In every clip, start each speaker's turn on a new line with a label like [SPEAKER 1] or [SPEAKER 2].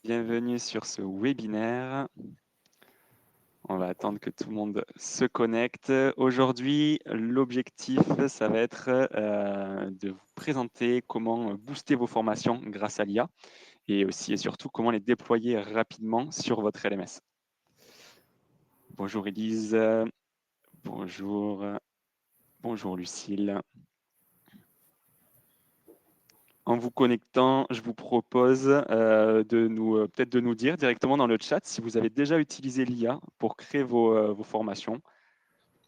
[SPEAKER 1] Bienvenue sur ce webinaire. On va attendre que tout le monde se connecte. Aujourd'hui, l'objectif, ça va être de vous présenter comment booster vos formations grâce à l'IA et aussi et surtout comment les déployer rapidement sur votre LMS. Bonjour Elise, bonjour, bonjour Lucille. En vous connectant, je vous propose peut-être de nous dire directement dans le chat si vous avez déjà utilisé l'IA pour créer vos formations.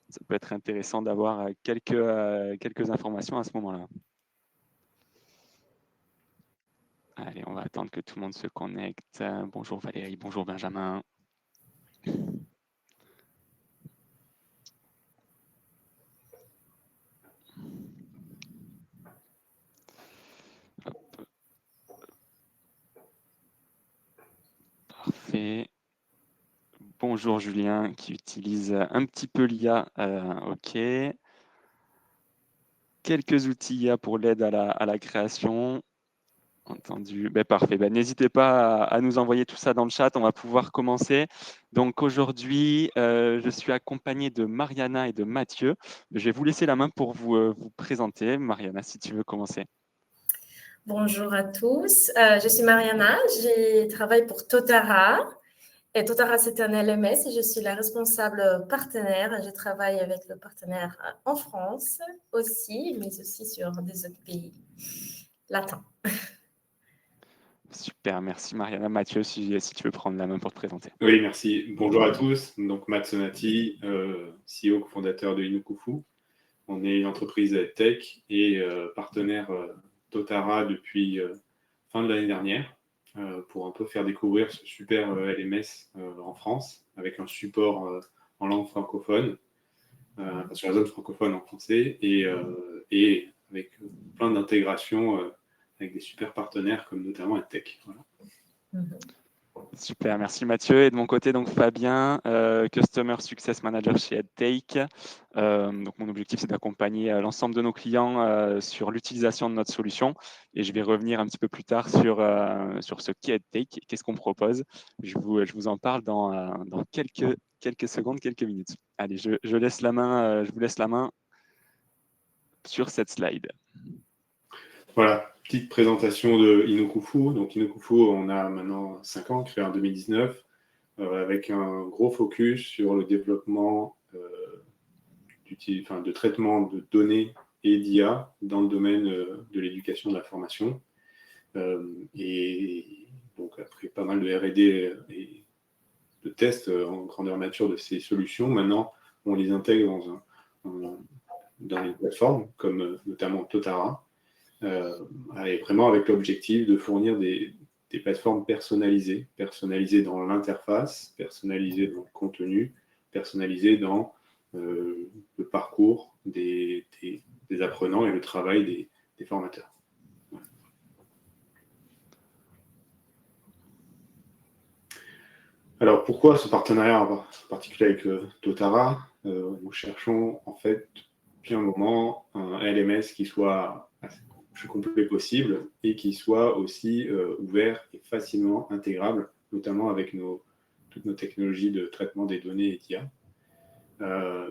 [SPEAKER 1] Ça peut être intéressant d'avoir quelques informations à ce moment-là. Allez, on va attendre que tout le monde se connecte. Bonjour Valérie, bonjour Benjamin. Hop. Parfait. Bonjour Julien qui utilise un petit peu l'IA. OK. Quelques outils IA pour l'aide à la création. Entendu. Parfait. N'hésitez pas à nous envoyer tout ça dans le chat. On va pouvoir commencer. Donc aujourd'hui, je suis accompagné de Mariana et de Mathieu. Je vais vous laisser la main pour vous présenter. Mariana, si tu veux commencer.
[SPEAKER 2] Bonjour à tous. Je suis Mariana. Je travaille pour Totara. Et Totara, c'est un LMS et je suis la responsable partenaire. Je travaille avec le partenaire en France aussi, mais aussi sur des autres pays latins.
[SPEAKER 1] Super, merci Mariana. Mathieu, si tu veux prendre la main pour te présenter.
[SPEAKER 3] Oui, merci. Bonjour à tous. Donc, Matt Sonati, CEO, cofondateur de Inukufu. On est une entreprise tech et partenaire Totara depuis fin de l'année dernière pour un peu faire découvrir ce super LMS en France avec un support en langue francophone, sur la zone francophone en français et avec plein d'intégrations avec des super partenaires comme notamment EdTech. Voilà.
[SPEAKER 1] Super, merci Mathieu. Et de mon côté, donc Fabien, Customer Success Manager chez EdTake. Donc mon objectif, c'est d'accompagner l'ensemble de nos clients sur l'utilisation de notre solution. Et je vais revenir un petit peu plus tard sur ce qu'est EdTake, qu'est-ce qu'on propose. Je vous en parle dans quelques secondes, quelques minutes. Allez, je vous laisse la main sur cette slide.
[SPEAKER 3] Voilà, petite présentation de Inukufu. Donc Inukufu, on a maintenant 5 ans, créé en 2019, avec un gros focus sur le développement de traitement de données et d'IA dans le domaine de l'éducation, de la formation. Et donc après pas mal de R&D et de tests en grandeur nature de ces solutions, maintenant on les intègre dans les plateformes comme notamment Totara. Et vraiment avec l'objectif de fournir des plateformes personnalisées dans l'interface, personnalisées dans le contenu, personnalisées dans le parcours des apprenants et le travail des formateurs. Alors pourquoi ce partenariat en particulier avec Totara? Nous cherchons en fait depuis un moment un LMS qui soit le plus complet possible et qui soit aussi ouvert et facilement intégrable, notamment avec toutes nos technologies de traitement des données et d'IA.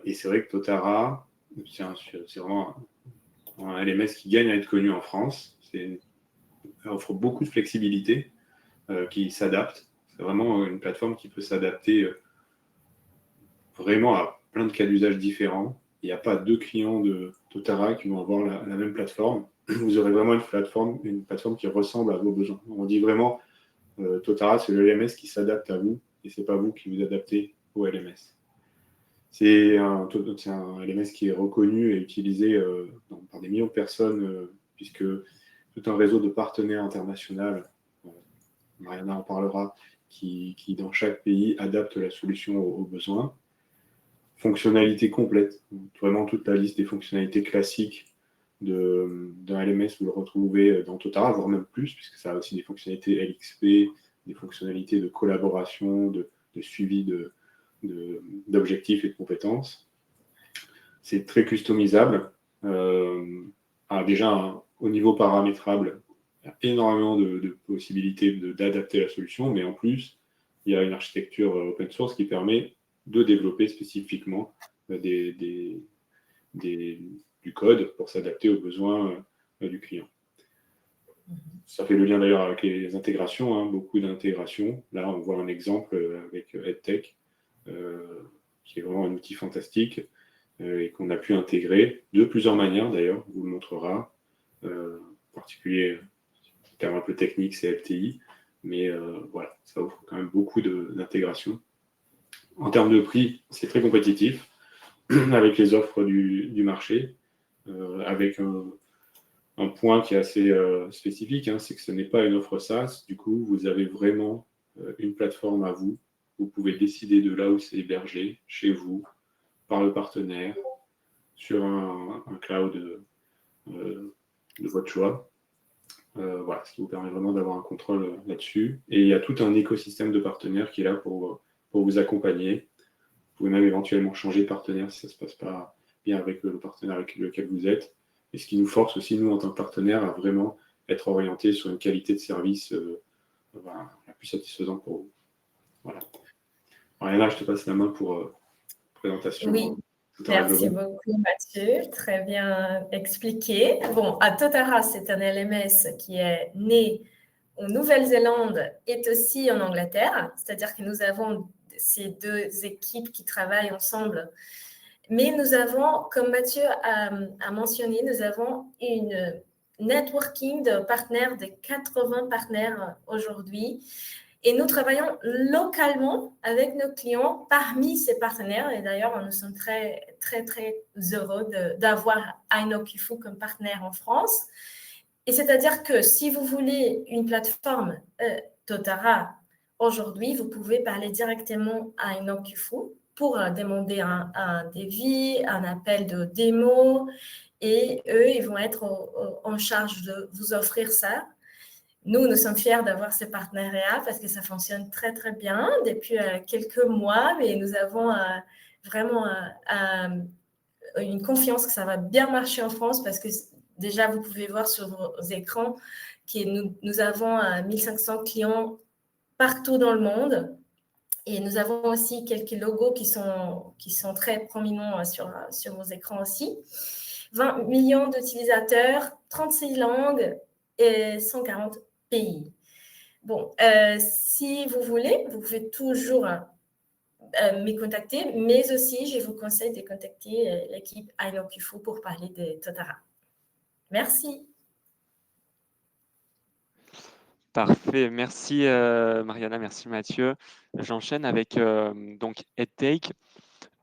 [SPEAKER 3] Et c'est vrai que Totara, c'est vraiment un LMS qui gagne à être connu en France. Elle offre beaucoup de flexibilité, qui s'adapte. C'est vraiment une plateforme qui peut s'adapter vraiment à plein de cas d'usage différents. Il n'y a pas deux clients de Totara qui vont avoir la même plateforme. Vous aurez vraiment une plateforme qui ressemble à vos besoins. On dit vraiment, Totara, c'est le LMS qui s'adapte à vous et ce n'est pas vous qui vous adaptez au LMS. C'est un LMS qui est reconnu et utilisé par des millions de personnes, puisque tout un réseau de partenaires internationaux, Mariana en parlera, qui dans chaque pays adapte la solution aux besoins. Fonctionnalité complète, vraiment toute la liste des fonctionnalités classiques d'un LMS, vous le retrouvez dans Totara, voire même plus, puisque ça a aussi des fonctionnalités LXP, des fonctionnalités de collaboration, de suivi d'objectifs et de compétences. C'est très customisable. Déjà, au niveau paramétrable, Il y a énormément de possibilités d'adapter la solution, mais en plus, il y a une architecture open source qui permet de développer spécifiquement du code pour s'adapter aux besoins du client. Ça fait le lien d'ailleurs avec les intégrations, hein, beaucoup d'intégrations. Là, on voit un exemple avec EdTech, qui est vraiment un outil fantastique et qu'on a pu intégrer de plusieurs manières d'ailleurs, on vous le montrera. En particulier, un terme un peu technique, c'est FTI, mais voilà, ça offre quand même beaucoup d'intégration. En termes de prix, c'est très compétitif avec les offres du marché, avec un point qui est assez spécifique, hein, c'est que ce n'est pas une offre SaaS. Du coup, vous avez vraiment une plateforme à vous. Vous pouvez décider de là où c'est hébergé, chez vous, par le partenaire, sur un cloud de votre choix. Voilà, ce qui vous permet vraiment d'avoir un contrôle là-dessus. Et il y a tout un écosystème de partenaires qui est là pour vous accompagner. Vous pouvez même éventuellement changer de partenaire si ça ne se passe pas bien avec le partenaire avec lequel vous êtes. Et ce qui nous force aussi, nous, en tant que partenaire, à vraiment être orientés sur une qualité de service la plus satisfaisante pour vous. Voilà. Mariana, je te passe la main pour présentation.
[SPEAKER 2] Oui, merci beaucoup Mathieu, très bien expliqué. Bon, à Totara, c'est un LMS qui est né en Nouvelle-Zélande et aussi en Angleterre, c'est-à-dire que nous avons ces deux équipes qui travaillent ensemble. Mais nous avons, comme Mathieu a mentionné, nous avons une networking de partenaires, de 80 partenaires aujourd'hui. Et nous travaillons localement avec nos clients parmi ces partenaires. Et d'ailleurs, nous sommes très, très, très heureux d'avoir Ainokifu comme partenaire en France. Et c'est-à-dire que si vous voulez une plateforme Totara, aujourd'hui, vous pouvez parler directement à Ainokifu pour demander un devis, un appel de démo, et eux, ils vont être en charge de vous offrir ça. Nous sommes fiers d'avoir ces partenariats parce que ça fonctionne très, très bien depuis quelques mois, mais nous avons vraiment une confiance que ça va bien marcher en France parce que déjà, vous pouvez voir sur vos écrans que nous avons 1500 clients partout dans le monde. Et nous avons aussi quelques logos qui sont très prominents sur vos écrans aussi. 20 millions d'utilisateurs, 36 langues et 140 pays. Bon, si vous voulez, vous pouvez toujours me contacter, mais aussi, je vous conseille de contacter l'équipe Ainokifu pour parler de Totara. Merci.
[SPEAKER 1] Parfait, merci Mariana, merci Mathieu. J'enchaîne avec donc EdTake.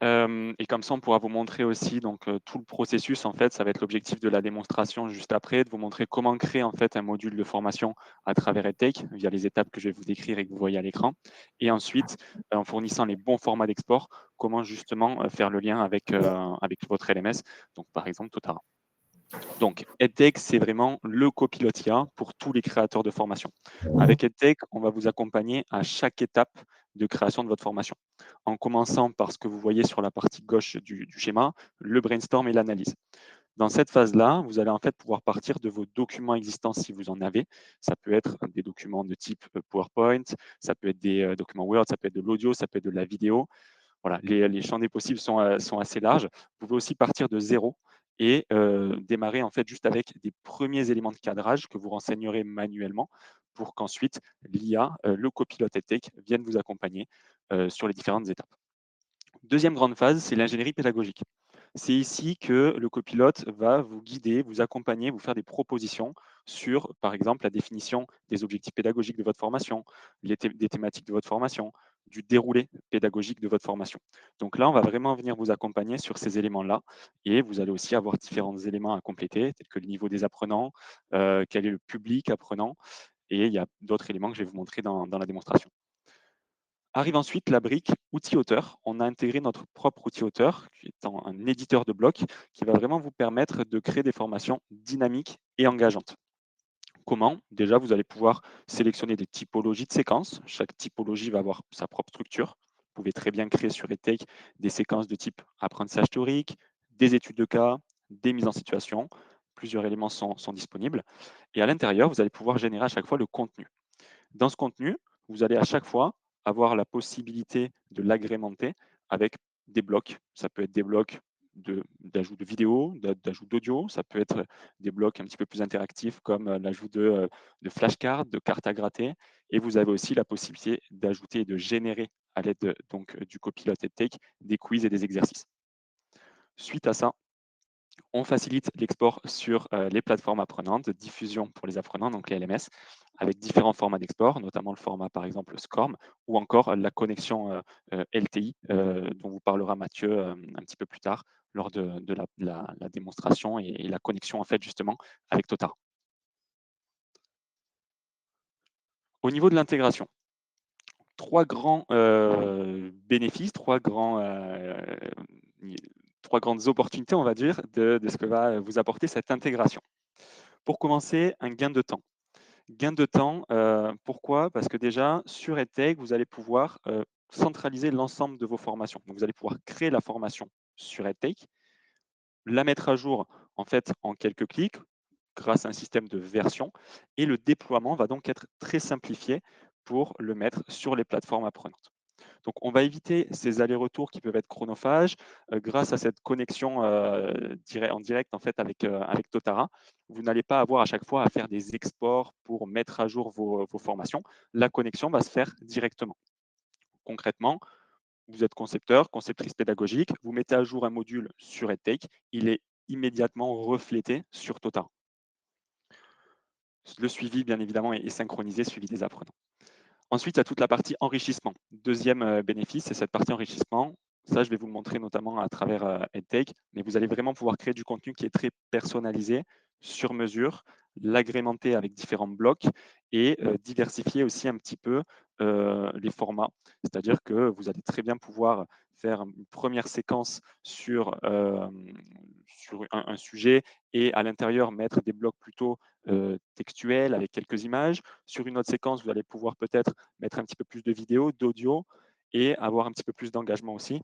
[SPEAKER 1] Et comme ça, on pourra vous montrer aussi donc, tout le processus. En fait, ça va être l'objectif de la démonstration juste après, de vous montrer comment créer en fait un module de formation à travers EdTake via les étapes que je vais vous décrire et que vous voyez à l'écran. Et ensuite, en fournissant les bons formats d'export, comment justement faire le lien avec votre LMS, donc par exemple Totara. Donc, EdTech, c'est vraiment le copilote IA pour tous les créateurs de formation. Avec EdTech, on va vous accompagner à chaque étape de création de votre formation, en commençant par ce que vous voyez sur la partie gauche du schéma, le brainstorm et l'analyse. Dans cette phase-là, vous allez en fait pouvoir partir de vos documents existants si vous en avez. Ça peut être des documents de type PowerPoint, ça peut être des documents Word, ça peut être de l'audio, ça peut être de la vidéo. Voilà, les champs des possibles sont assez larges. Vous pouvez aussi partir de zéro et démarrer en fait juste avec des premiers éléments de cadrage que vous renseignerez manuellement pour qu'ensuite l'IA, le copilote EdTech, vienne vous accompagner sur les différentes étapes. Deuxième grande phase, c'est l'ingénierie pédagogique. C'est ici que le copilote va vous guider, vous accompagner, vous faire des propositions sur, par exemple, la définition des objectifs pédagogiques de votre formation, des thématiques de votre formation, du déroulé pédagogique de votre formation. Donc là, on va vraiment venir vous accompagner sur ces éléments-là et vous allez aussi avoir différents éléments à compléter, tels que le niveau des apprenants, quel est le public apprenant, et il y a d'autres éléments que je vais vous montrer dans la démonstration. Arrive ensuite la brique outil auteur. On a intégré notre propre outil auteur, qui est un éditeur de blocs, qui va vraiment vous permettre de créer des formations dynamiques et engageantes. Comment? Déjà, vous allez pouvoir sélectionner des typologies de séquences. Chaque typologie va avoir sa propre structure. Vous pouvez très bien créer sur EdTech des séquences de type apprentissage théorique, des études de cas, des mises en situation, plusieurs éléments sont disponibles. Et à l'intérieur, vous allez pouvoir générer à chaque fois le contenu. Dans ce contenu, vous allez à chaque fois avoir la possibilité de l'agrémenter avec des blocs. Ça peut être des blocs d'ajout de vidéo, d'ajout d'audio, ça peut être des blocs un petit peu plus interactifs comme l'ajout de flashcards, de cartes à gratter. Et vous avez aussi la possibilité d'ajouter et de générer à l'aide donc du Copilot EdTech des quiz et des exercices. Suite à ça, on facilite l'export sur les plateformes apprenantes de diffusion pour les apprenants, donc les LMS, avec différents formats d'export, notamment le format par exemple SCORM ou encore la connexion LTI dont vous parlera Mathieu un petit peu plus tard lors de la démonstration et la connexion en fait justement avec Totara. Au niveau de l'intégration, trois grands bénéfices, trois grandes opportunités, on va dire, de ce que va vous apporter cette intégration. Pour commencer, un gain de temps. Gain de temps, pourquoi? Parce que déjà, sur EdTech, vous allez pouvoir centraliser l'ensemble de vos formations. Donc, vous allez pouvoir créer la formation sur EdTech, la mettre à jour en fait en quelques clics grâce à un système de version et le déploiement va donc être très simplifié pour le mettre sur les plateformes apprenantes. Donc, on va éviter ces allers-retours qui peuvent être chronophages grâce à cette connexion en direct en fait, avec Totara. Vous n'allez pas avoir à chaque fois à faire des exports pour mettre à jour vos formations. La connexion va se faire directement. Concrètement, vous êtes concepteur, conceptrice pédagogique, vous mettez à jour un module sur EdTech, il est immédiatement reflété sur Totara. Le suivi, bien évidemment, est synchronisé, suivi des apprenants. Ensuite, il y a toute la partie enrichissement. Deuxième bénéfice, c'est cette partie enrichissement. Ça, je vais vous le montrer notamment à travers EdTech, mais vous allez vraiment pouvoir créer du contenu qui est très personnalisé, sur mesure, l'agrémenter avec différents blocs et diversifier aussi un petit peu les formats. C'est-à-dire que vous allez très bien pouvoir faire une première séquence sur un sujet et à l'intérieur mettre des blocs plutôt textuels avec quelques images. Sur une autre séquence, vous allez pouvoir peut-être mettre un petit peu plus de vidéo, d'audio et avoir un petit peu plus d'engagement aussi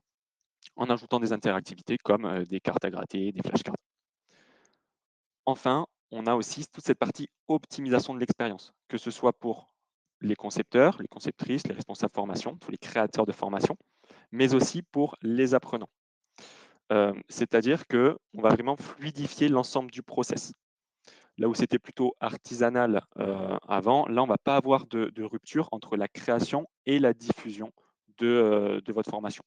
[SPEAKER 1] en ajoutant des interactivités comme des cartes à gratter, des flashcards. Enfin, on a aussi toute cette partie optimisation de l'expérience, que ce soit pour les concepteurs, les conceptrices, les responsables formation, tous les créateurs de formation, mais aussi pour les apprenants. C'est-à-dire qu'on va vraiment fluidifier l'ensemble du process. Là où c'était plutôt artisanal avant, là, on ne va pas avoir de rupture entre la création et la diffusion de votre formation.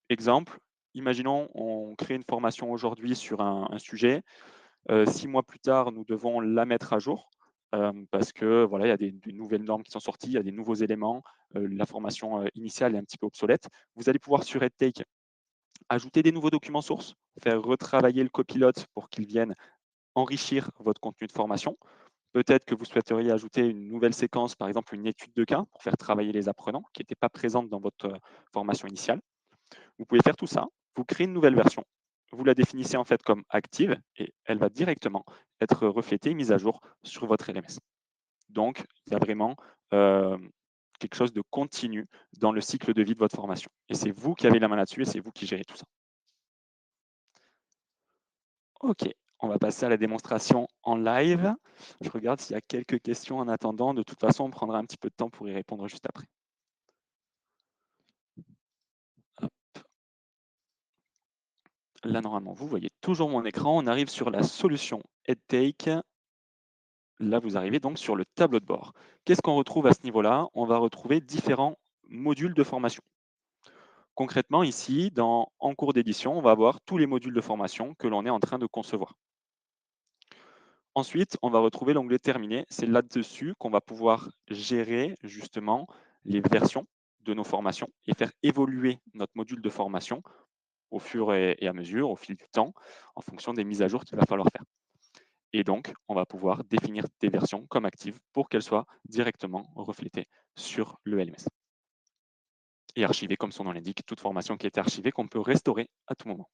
[SPEAKER 1] Exemple, imaginons, on crée une formation aujourd'hui sur un sujet. 6 mois plus tard, nous devons la mettre à jour parce que voilà, il y a des nouvelles normes qui sont sorties, il y a des nouveaux éléments, la formation initiale est un petit peu obsolète. Vous allez pouvoir sur EdTech ajouter des nouveaux documents sources, faire retravailler le copilote pour qu'il vienne enrichir votre contenu de formation. Peut-être que vous souhaiteriez ajouter une nouvelle séquence, par exemple une étude de cas pour faire travailler les apprenants qui n'étaient pas présentes dans votre formation initiale. Vous pouvez faire tout ça, vous créez une nouvelle version, vous la définissez en fait comme active et elle va directement être reflétée et mise à jour sur votre LMS. Donc, il y a vraiment quelque chose de continu dans le cycle de vie de votre formation. Et c'est vous qui avez la main là-dessus et c'est vous qui gérez tout ça. OK, on va passer à la démonstration en live. Je regarde s'il y a quelques questions en attendant. De toute façon, on prendra un petit peu de temps pour y répondre juste après. Hop. Là, normalement, vous voyez toujours mon écran. On arrive sur la solution EdTech. Là, vous arrivez donc sur le tableau de bord. Qu'est-ce qu'on retrouve à ce niveau-là? On va retrouver différents modules de formation. Concrètement, ici, en cours d'édition, on va avoir tous les modules de formation que l'on est en train de concevoir. Ensuite, on va retrouver l'onglet Terminé. C'est là-dessus qu'on va pouvoir gérer justement les versions de nos formations et faire évoluer notre module de formation au fur et à mesure, au fil du temps, en fonction des mises à jour qu'il va falloir faire. Et donc, on va pouvoir définir des versions comme actives pour qu'elles soient directement reflétées sur le LMS. Et archiver, comme son nom l'indique, toute formation qui a été archivée qu'on peut restaurer à tout moment.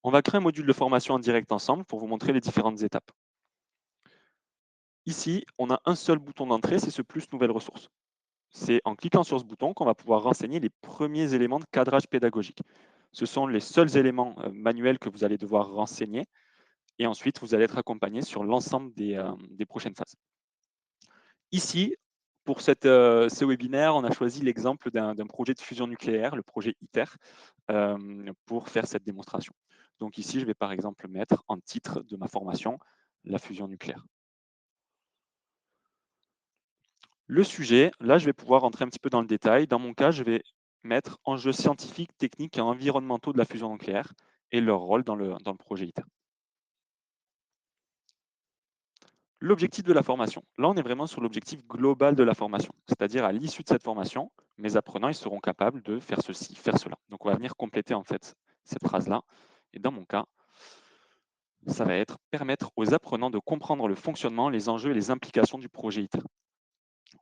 [SPEAKER 1] On va créer un module de formation en direct ensemble pour vous montrer les différentes étapes. Ici, on a un seul bouton d'entrée, c'est ce plus nouvelle ressource. C'est en cliquant sur ce bouton qu'on va pouvoir renseigner les premiers éléments de cadrage pédagogique. Ce sont les seuls éléments manuels que vous allez devoir renseigner Et ensuite, vous allez être accompagné sur l'ensemble des prochaines phases. Ici, pour ce webinaire, on a choisi l'exemple d'un projet de fusion nucléaire, le projet ITER, pour faire cette démonstration. Donc ici, je vais par exemple mettre en titre de ma formation la fusion nucléaire. Le sujet, là, je vais pouvoir rentrer un petit peu dans le détail. Dans mon cas, je vais mettre enjeux scientifiques, techniques et environnementaux de la fusion nucléaire et leur rôle dans le projet ITER. L'objectif de la formation. Là, on est vraiment sur l'objectif global de la formation. C'est-à-dire, à l'issue de cette formation, mes apprenants ils seront capables de faire ceci, faire cela. Donc, on va venir compléter en fait cette phrase-là. Et dans mon cas, ça va être permettre aux apprenants de comprendre le fonctionnement, les enjeux et les implications du projet ITER.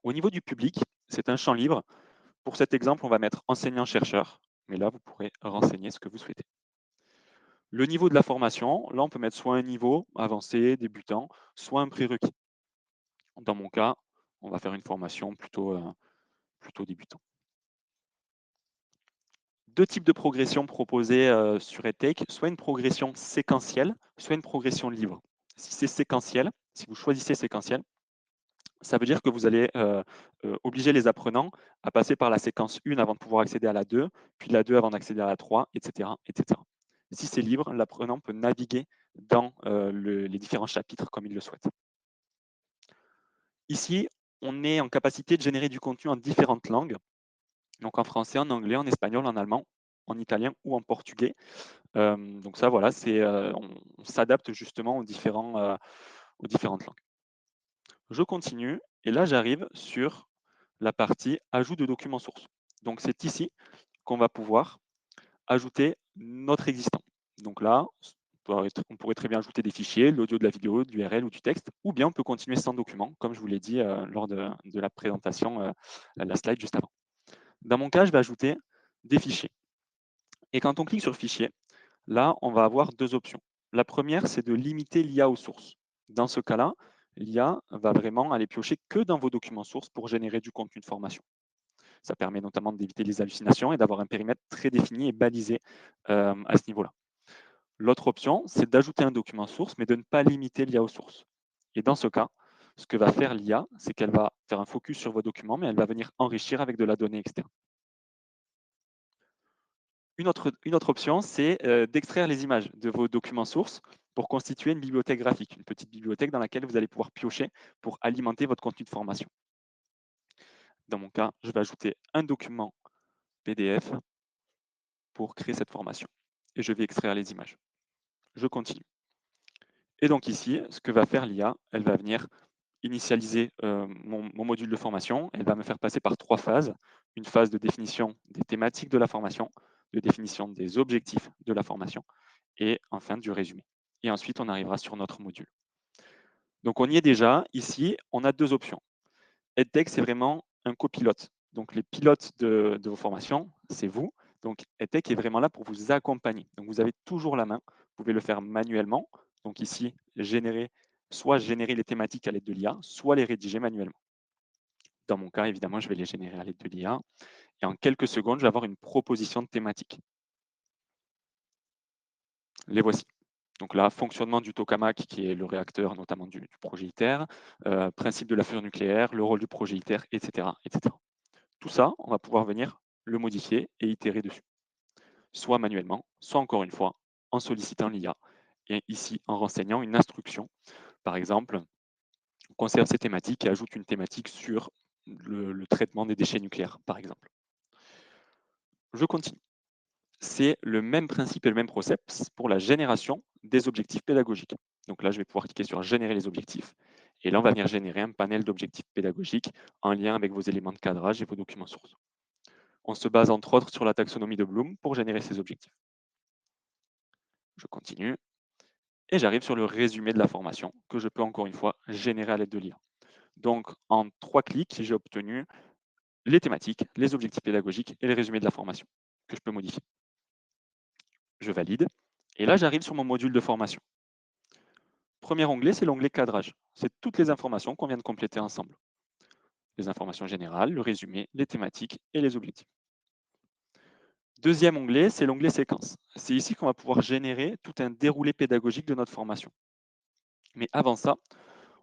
[SPEAKER 1] Au niveau du public, c'est un champ libre. Pour cet exemple, on va mettre enseignant-chercheur. Mais là, vous pourrez renseigner ce que vous souhaitez. Le niveau de la formation, là, on peut mettre soit un niveau avancé, débutant, soit un prérequis. Dans mon cas, on va faire une formation plutôt débutant. Deux types de progression proposées sur EdTech, soit une progression séquentielle, soit une progression libre. Si c'est séquentiel, si vous choisissez séquentiel, ça veut dire que vous allez obliger les apprenants à passer par la séquence 1 avant de pouvoir accéder à la 2, puis la 2 avant d'accéder à la 3, etc. etc. Si c'est libre, l'apprenant peut naviguer dans les différents chapitres comme il le souhaite. Ici, on est en capacité de générer du contenu en différentes langues, donc en français, en anglais, en espagnol, en allemand, en italien ou en portugais. Donc ça, voilà, on s'adapte justement aux différentes langues. Je continue et là, j'arrive sur la partie ajout de documents sources. Donc c'est ici qu'on va pouvoir ajouter notre existant. Donc là, on pourrait très bien ajouter des fichiers, l'audio, de la vidéo, de l'URL ou du texte, ou bien on peut continuer sans document, comme je vous l'ai dit lors de la présentation, la slide juste avant. Dans mon cas, je vais ajouter des fichiers. Et quand on clique sur fichier, là, on va avoir deux options. La première, c'est de limiter l'IA aux sources. Dans ce cas-là, l'IA va vraiment aller piocher que dans vos documents sources pour générer du contenu de formation. Ça permet notamment d'éviter les hallucinations et d'avoir un périmètre très défini et balisé à ce niveau-là. L'autre option, c'est d'ajouter un document source, mais de ne pas limiter l'IA aux sources. Et dans ce cas, ce que va faire l'IA, c'est qu'elle va faire un focus sur vos documents, mais elle va venir enrichir avec de la donnée externe. Une autre option, c'est d'extraire les images de vos documents sources pour constituer une bibliothèque graphique, une petite bibliothèque dans laquelle vous allez pouvoir piocher pour alimenter votre contenu de formation. Dans mon cas, je vais ajouter un document PDF pour créer cette formation. Et je vais extraire les images. Je continue. Et donc ici, ce que va faire l'IA, elle va venir initialiser mon module de formation. Elle va me faire passer par trois phases. Une phase de définition des thématiques de la formation, de définition des objectifs de la formation et enfin du résumé. Et ensuite, on arrivera sur notre module. Donc on y est déjà. Ici, on a deux options. EdTech, c'est vraiment un copilote. Donc les pilotes de vos formations, c'est vous. Donc EdTech est vraiment là pour vous accompagner. Donc vous avez toujours la main. Vous pouvez le faire manuellement. Donc ici, soit générer les thématiques à l'aide de l'IA, soit les rédiger manuellement. Dans mon cas, évidemment, je vais les générer à l'aide de l'IA. Et en quelques secondes, je vais avoir une proposition de thématique. Les voici. Donc là, fonctionnement du tokamak, qui est le réacteur notamment du projet ITER, principe de la fusion nucléaire, le rôle du projet ITER, etc., etc. Tout ça, on va pouvoir venir le modifier et itérer dessus, soit manuellement, soit encore une fois, en sollicitant l'IA, et ici en renseignant une instruction. Par exemple, on conserve ces thématiques et ajoute une thématique sur le traitement des déchets nucléaires, par exemple. Je continue. C'est le même principe et le même process pour la génération des objectifs pédagogiques. Donc là, je vais pouvoir cliquer sur générer les objectifs. Et là, on va venir générer un panel d'objectifs pédagogiques en lien avec vos éléments de cadrage et vos documents sources. On se base entre autres sur la taxonomie de Bloom pour générer ces objectifs. Je continue. Et j'arrive sur le résumé de la formation que je peux encore une fois générer à l'aide de l'IA. Donc en 3 clics, j'ai obtenu les thématiques, les objectifs pédagogiques et le résumé de la formation que je peux modifier. Je valide. Et là, j'arrive sur mon module de formation. Premier onglet, c'est l'onglet cadrage. C'est toutes les informations qu'on vient de compléter ensemble. Les informations générales, le résumé, les thématiques et les objectifs. Deuxième onglet, c'est l'onglet séquence. C'est ici qu'on va pouvoir générer tout un déroulé pédagogique de notre formation. Mais avant ça,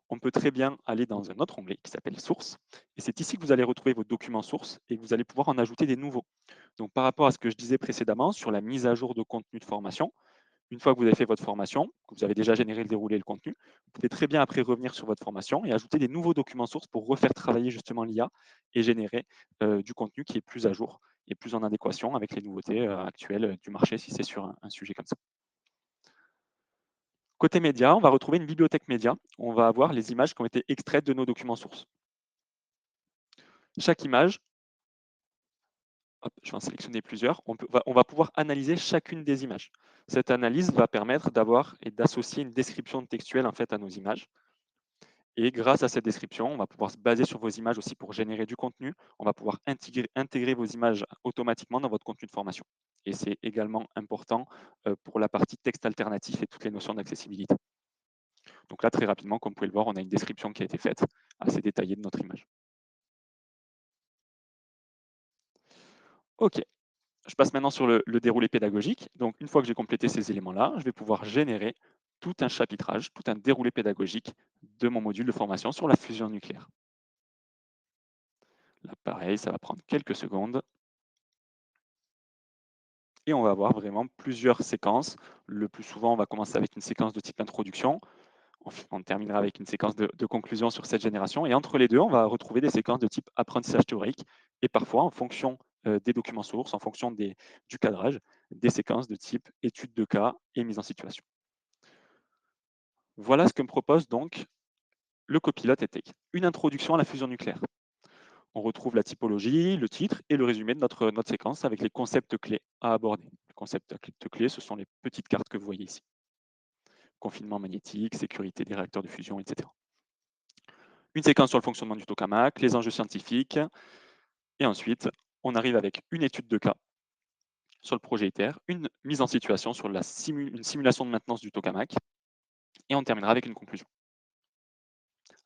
[SPEAKER 1] on peut très bien aller dans un autre onglet qui s'appelle Sources. Et c'est ici que vous allez retrouver vos documents sources et que vous allez pouvoir en ajouter des nouveaux. Donc par rapport à ce que je disais précédemment sur la mise à jour de contenu de formation, une fois que vous avez fait votre formation, que vous avez déjà généré le déroulé et le contenu, vous pouvez très bien après revenir sur votre formation et ajouter des nouveaux documents sources pour refaire travailler justement l'IA et générer du contenu qui est plus à jour et plus en adéquation avec les nouveautés actuelles du marché si c'est sur un sujet comme ça. Côté média, on va retrouver une bibliothèque média. On va avoir les images qui ont été extraites de nos documents sources. Chaque image, hop, je vais en sélectionner plusieurs, on va pouvoir analyser chacune des images. Cette analyse va permettre d'avoir et d'associer une description textuelle en fait à nos images. Et grâce à cette description, on va pouvoir se baser sur vos images aussi pour générer du contenu. On va pouvoir intégrer vos images automatiquement dans votre contenu de formation. Et c'est également important pour la partie texte alternatif et toutes les notions d'accessibilité. Donc là, très rapidement, comme vous pouvez le voir, on a une description qui a été faite assez détaillée de notre image. OK, je passe maintenant sur le déroulé pédagogique. Donc une fois que j'ai complété ces éléments-là, je vais pouvoir générer tout un chapitrage, tout un déroulé pédagogique de mon module de formation sur la fusion nucléaire. Là, pareil, ça va prendre quelques secondes. Et on va avoir vraiment plusieurs séquences. Le plus souvent, on va commencer avec une séquence de type introduction. On terminera avec une séquence de conclusion sur cette génération. Et entre les deux, on va retrouver des séquences de type apprentissage théorique. Et parfois, en fonction des documents sources, en fonction du cadrage, des séquences de type étude de cas et mise en situation. Voilà ce que me propose donc le copilote EdTech. Une introduction à la fusion nucléaire. On retrouve la typologie, le titre et le résumé de notre séquence avec les concepts clés à aborder. Les concepts clés, ce sont les petites cartes que vous voyez ici. Confinement magnétique, sécurité des réacteurs de fusion, etc. Une séquence sur le fonctionnement du tokamak, les enjeux scientifiques, et ensuite, on arrive avec une étude de cas sur le projet ITER, une mise en situation sur une simulation de maintenance du tokamak, et on terminera avec une conclusion.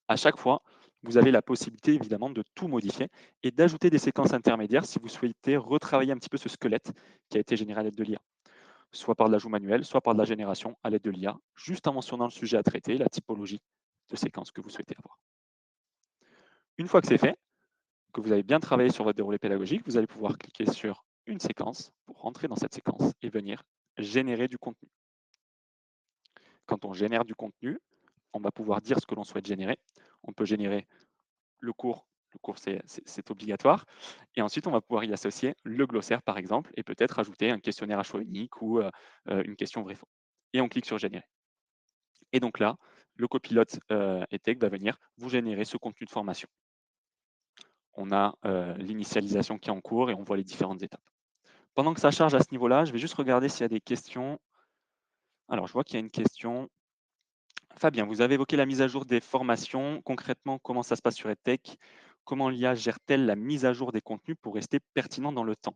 [SPEAKER 1] À chaque fois, vous avez la possibilité évidemment de tout modifier et d'ajouter des séquences intermédiaires si vous souhaitez retravailler un petit peu ce squelette qui a été généré à l'aide de l'IA, soit par de l'ajout manuel, soit par de la génération à l'aide de l'IA, juste en mentionnant le sujet à traiter, la typologie de séquence que vous souhaitez avoir. Une fois que c'est fait, que vous avez bien travaillé sur votre déroulé pédagogique, vous allez pouvoir cliquer sur une séquence pour rentrer dans cette séquence et venir générer du contenu. Quand on génère du contenu, on va pouvoir dire ce que l'on souhaite générer. On peut générer le cours c'est obligatoire. Et ensuite, on va pouvoir y associer le glossaire, par exemple, et peut-être ajouter un questionnaire à choix unique ou une question vrai-faux. Et on clique sur générer. Et donc là, le copilote EdTech va venir vous générer ce contenu de formation. On a l'initialisation qui est en cours et on voit les différentes étapes. Pendant que ça charge à ce niveau-là, je vais juste regarder s'il y a des questions. Alors, je vois qu'il y a une question. Fabien, vous avez évoqué la mise à jour des formations. Concrètement, comment ça se passe sur EdTech? Comment l'IA gère-t-elle la mise à jour des contenus pour rester pertinent dans le temps?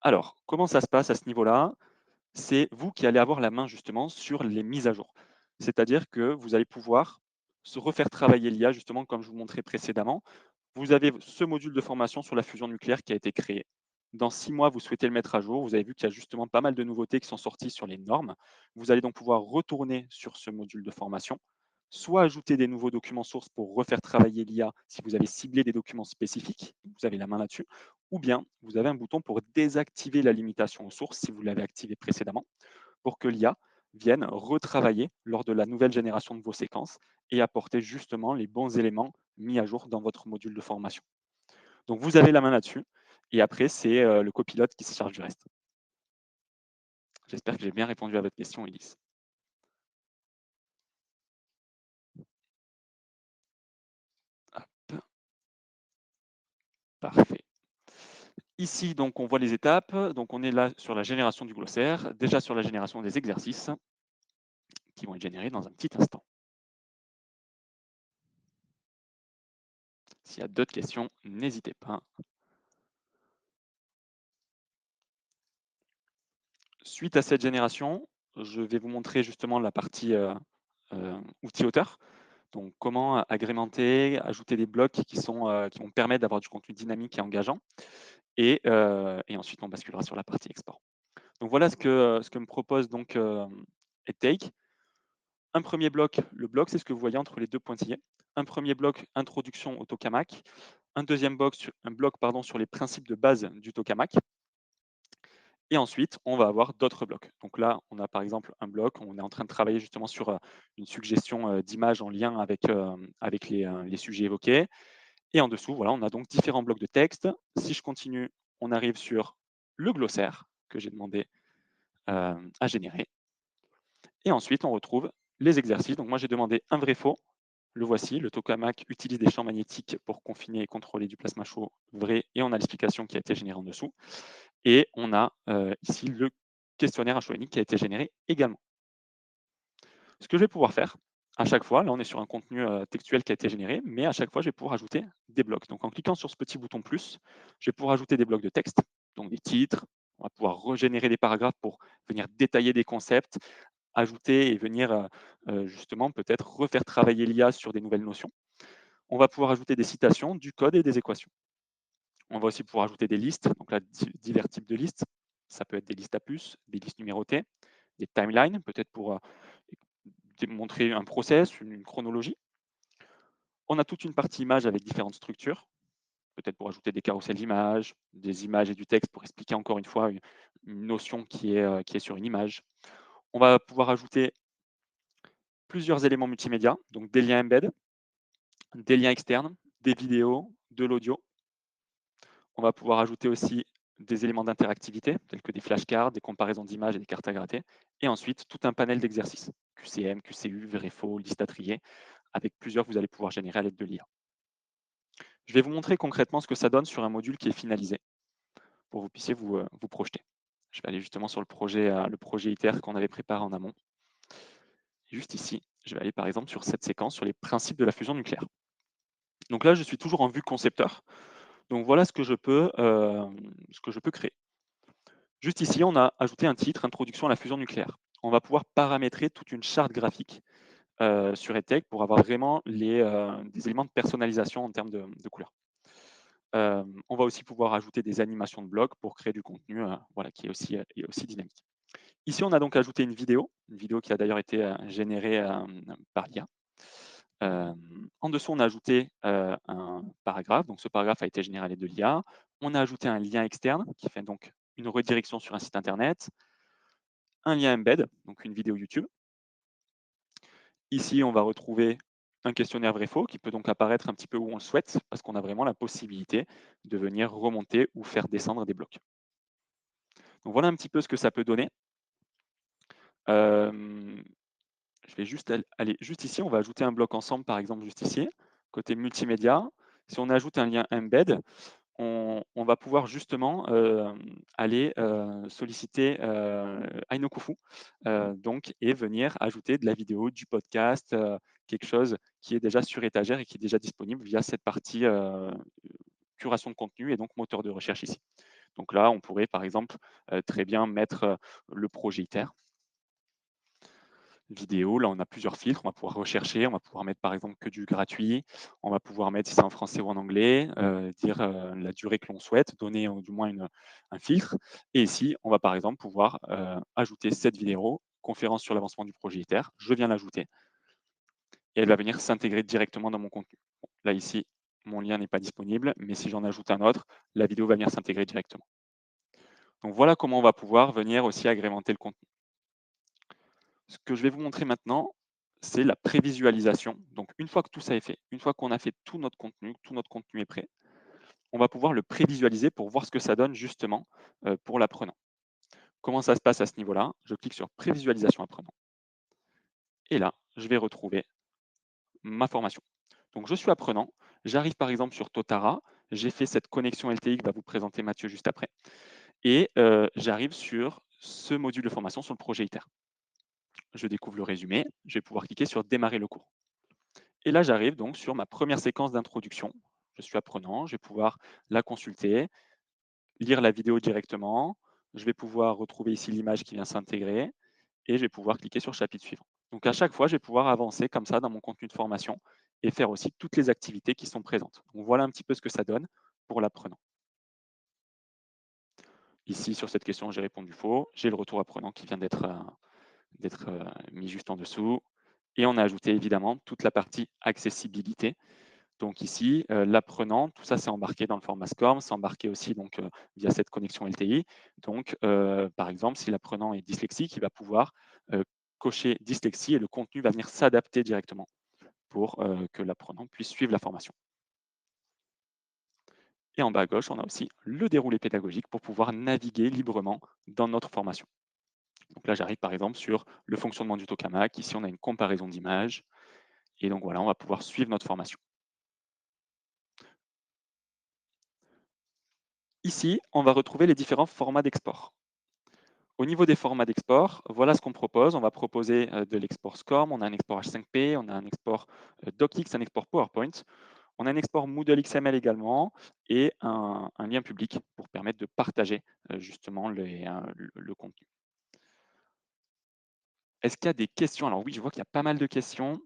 [SPEAKER 1] Alors, comment ça se passe à ce niveau-là? C'est vous qui allez avoir la main justement sur les mises à jour. C'est-à-dire que vous allez pouvoir se refaire travailler l'IA, justement, comme je vous montrais précédemment. Vous avez ce module de formation sur la fusion nucléaire qui a été créé. Dans 6 mois, vous souhaitez le mettre à jour. Vous avez vu qu'il y a justement pas mal de nouveautés qui sont sorties sur les normes. Vous allez donc pouvoir retourner sur ce module de formation, soit ajouter des nouveaux documents sources pour refaire travailler l'IA si vous avez ciblé des documents spécifiques, vous avez la main là-dessus, ou bien vous avez un bouton pour désactiver la limitation aux sources si vous l'avez activé précédemment, pour que l'IA vienne retravailler lors de la nouvelle génération de vos séquences et apporter justement les bons éléments mis à jour dans votre module de formation. Donc vous avez la main là-dessus, et après c'est le copilote qui se charge du reste. J'espère que j'ai bien répondu à votre question, Elise. Hop. Parfait. Ici, donc, on voit les étapes. Donc, on est là sur la génération du glossaire, déjà sur la génération des exercices qui vont être générés dans un petit instant. S'il y a d'autres questions, n'hésitez pas. Suite à cette génération, je vais vous montrer justement la partie outils auteur. Donc, comment agrémenter, ajouter des blocs qui vont permettre d'avoir du contenu dynamique et engageant. et ensuite on basculera sur la partie export. Donc voilà ce que me propose donc EdTake. Un premier bloc, le bloc, c'est ce que vous voyez entre les deux pointillés. Un premier bloc, introduction au tokamak. Un deuxième bloc sur les principes de base du tokamak. Et ensuite, on va avoir d'autres blocs. Donc là, on a par exemple un bloc, on est en train de travailler justement sur une suggestion d'image en lien avec les sujets évoqués. Et en dessous, voilà, on a donc différents blocs de texte. Si je continue, on arrive sur le glossaire que j'ai demandé à générer. Et ensuite, on retrouve les exercices. Donc moi, j'ai demandé un vrai-faux. Le voici. Le tokamak utilise des champs magnétiques pour confiner et contrôler du plasma chaud vrai. Et on a l'explication qui a été générée en dessous. Et on a ici le questionnaire HONI qui a été généré également. Ce que je vais pouvoir faire à chaque fois, là on est sur un contenu textuel qui a été généré, mais à chaque fois je vais pouvoir ajouter des blocs. Donc en cliquant sur ce petit bouton plus, je vais pouvoir ajouter des blocs de texte, donc des titres, on va pouvoir régénérer des paragraphes pour venir détailler des concepts, ajouter et venir justement peut-être refaire travailler l'IA sur des nouvelles notions. On va pouvoir ajouter des citations, du code et des équations. On va aussi pouvoir ajouter des listes, donc là, divers types de listes. Ça peut être des listes à puces, des listes numérotées, des timelines, peut-être pour montrer un process, une chronologie. On a toute une partie image avec différentes structures, peut-être pour ajouter des carousels d'images, des images et du texte pour expliquer encore une fois une notion qui est sur une image. On va pouvoir ajouter plusieurs éléments multimédia, donc des liens embed, des liens externes, des vidéos, de l'audio. On va pouvoir ajouter aussi des éléments d'interactivité, tels que des flashcards, des comparaisons d'images et des cartes à gratter. Et ensuite, tout un panel d'exercices, QCM, QCU, vrai faux, liste à trier, avec plusieurs que vous allez pouvoir générer à l'aide de l'IA. Je vais vous montrer concrètement ce que ça donne sur un module qui est finalisé, pour que vous puissiez vous projeter. Je vais aller justement sur le projet ITER qu'on avait préparé en amont. Juste ici, je vais aller par exemple sur cette séquence, sur les principes de la fusion nucléaire. Donc là, je suis toujours en vue concepteur. Donc voilà ce que je peux créer. Juste ici, on a ajouté un titre, Introduction à la fusion nucléaire. On va pouvoir paramétrer toute une charte graphique sur EdTech pour avoir vraiment des éléments de personnalisation en termes de couleurs. On va aussi pouvoir ajouter des animations de blocs pour créer du contenu qui est aussi dynamique. Ici, on a donc ajouté une vidéo qui a d'ailleurs été générée par l'IA. En dessous, on a ajouté un paragraphe. Donc, ce paragraphe a été généré à l'aide de l'IA. On a ajouté un lien externe qui fait donc une redirection sur un site internet, un lien embed, donc une vidéo YouTube. Ici, on va retrouver un questionnaire vrai-faux qui peut donc apparaître un petit peu où on le souhaite parce qu'on a vraiment la possibilité de venir remonter ou faire descendre des blocs. Donc voilà un petit peu ce que ça peut donner. Je vais juste aller juste ici, on va ajouter un bloc ensemble, par exemple juste ici, côté multimédia. Si on ajoute un lien embed, on va pouvoir justement aller solliciter Ainokufu donc, et venir ajouter de la vidéo, du podcast, quelque chose qui est déjà sur étagère et qui est déjà disponible via cette partie curation de contenu et donc moteur de recherche ici. Donc là, on pourrait par exemple très bien mettre le projet ITER. Vidéo, là on a plusieurs filtres, on va pouvoir rechercher, on va pouvoir mettre par exemple que du gratuit, on va pouvoir mettre si c'est en français ou en anglais, dire la durée que l'on souhaite, donner du moins un filtre. Et ici, on va par exemple pouvoir ajouter cette vidéo, conférence sur l'avancement du projet ITER, je viens l'ajouter, et elle va venir s'intégrer directement dans mon contenu. Bon, là ici, mon lien n'est pas disponible, mais si j'en ajoute un autre, la vidéo va venir s'intégrer directement. Donc voilà comment on va pouvoir venir aussi agrémenter le contenu. Ce que je vais vous montrer maintenant, c'est la prévisualisation. Donc, une fois que tout ça est fait, une fois qu'on a fait tout notre contenu est prêt, on va pouvoir le prévisualiser pour voir ce que ça donne justement pour l'apprenant. Comment ça se passe à ce niveau-là? Je clique sur prévisualisation apprenant. Et là, je vais retrouver ma formation. Donc, je suis apprenant. J'arrive par exemple sur Totara. J'ai fait cette connexion LTI que va vous présenter Mathieu juste après. Et j'arrive sur ce module de formation sur le projet ITER. Je découvre le résumé. Je vais pouvoir cliquer sur démarrer le cours. Et là, j'arrive donc sur ma première séquence d'introduction. Je suis apprenant, je vais pouvoir la consulter, lire la vidéo directement. Je vais pouvoir retrouver ici l'image qui vient s'intégrer et je vais pouvoir cliquer sur chapitre suivant. Donc à chaque fois, je vais pouvoir avancer comme ça dans mon contenu de formation et faire aussi toutes les activités qui sont présentes. Donc voilà un petit peu ce que ça donne pour l'apprenant. Ici, sur cette question, j'ai répondu faux. J'ai le retour apprenant qui vient d'être mis juste en dessous. Et on a ajouté évidemment toute la partie accessibilité. Donc ici, l'apprenant, tout ça c'est embarqué dans le format SCORM, c'est embarqué aussi donc, via cette connexion LTI. Donc, par exemple, si l'apprenant est dyslexique, il va pouvoir cocher dyslexie et le contenu va venir s'adapter directement pour que l'apprenant puisse suivre la formation. Et en bas à gauche, on a aussi le déroulé pédagogique pour pouvoir naviguer librement dans notre formation. Donc là, j'arrive par exemple sur le fonctionnement du tokamak. Ici, on a une comparaison d'images. Et donc voilà, on va pouvoir suivre notre formation. Ici, on va retrouver les différents formats d'export. Au niveau des formats d'export, voilà ce qu'on propose. On va proposer de l'export SCORM, on a un export H5P, on a un export DocX, un export PowerPoint. On a un export Moodle XML également et un lien public pour permettre de partager justement le contenu. Est-ce qu'il y a des questions? Alors oui, je vois qu'il y a pas mal de questions.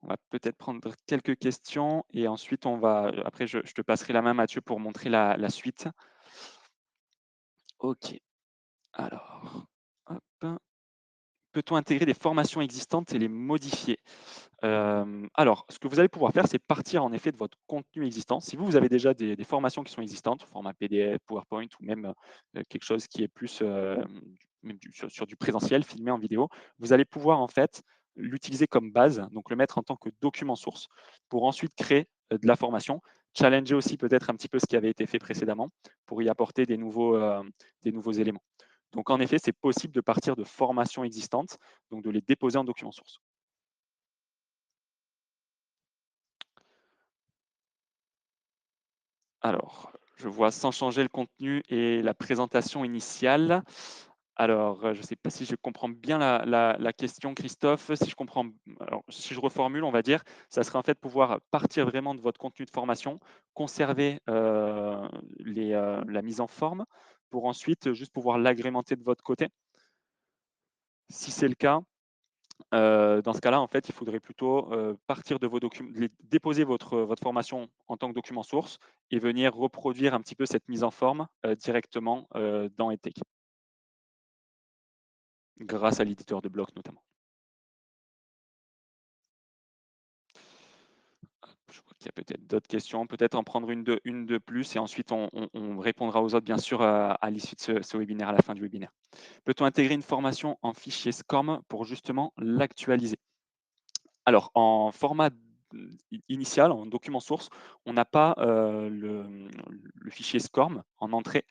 [SPEAKER 1] On va peut-être prendre quelques questions et ensuite on va. Après, je te passerai la main, Mathieu, pour montrer la suite. OK. Alors, hop. Peut-on intégrer des formations existantes et les modifier? Alors, ce que vous allez pouvoir faire, c'est partir en effet de votre contenu existant. Si vous avez déjà des formations qui sont existantes, format PDF, PowerPoint ou même quelque chose qui est plus même sur du présentiel, filmé en vidéo, vous allez pouvoir en fait l'utiliser comme base, donc le mettre en tant que document source pour ensuite créer de la formation, challenger aussi peut-être un petit peu ce qui avait été fait précédemment pour y apporter des nouveaux éléments. Donc en effet, c'est possible de partir de formations existantes, donc de les déposer en document source. Alors, je vois sans changer le contenu et la présentation initiale. Alors, je ne sais pas si je comprends bien la question, Christophe. Si je comprends, alors, si je reformule, on va dire, ça serait en fait pouvoir partir vraiment de votre contenu de formation, conserver la mise en forme, pour ensuite juste pouvoir l'agrémenter de votre côté. Si c'est le cas, dans ce cas-là, en fait, il faudrait plutôt partir de vos documents, déposer votre formation en tant que document source et venir reproduire un petit peu cette mise en forme directement dans EdTech, grâce à l'éditeur de blocs notamment. Je crois qu'il y a peut-être d'autres questions, peut-être en prendre une de plus et ensuite on répondra aux autres bien sûr à l'issue de ce webinaire, à la fin du webinaire. Peut-on intégrer une formation en fichier SCORM pour justement l'actualiser? Alors, en format initial, en document source, on n'a pas le fichier SCORM en entrée.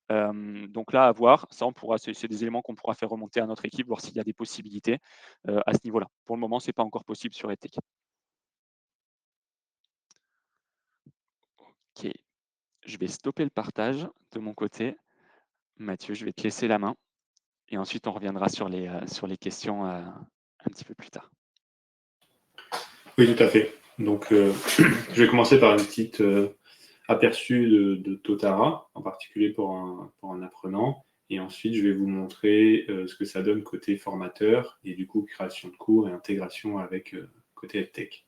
[SPEAKER 1] Donc là, à voir, ça, c'est des éléments qu'on pourra faire remonter à notre équipe, voir s'il y a des possibilités à ce niveau-là. Pour le moment, ce n'est pas encore possible sur EdTech. OK, je vais stopper le partage de mon côté. Mathieu, je vais te laisser la main et ensuite on reviendra sur les questions un petit peu plus tard.
[SPEAKER 3] Oui, tout à fait. Donc, je vais commencer par une petite aperçu de Totara, en particulier pour un apprenant. Et ensuite, je vais vous montrer ce que ça donne côté formateur et du coup, création de cours et intégration avec côté EdTech.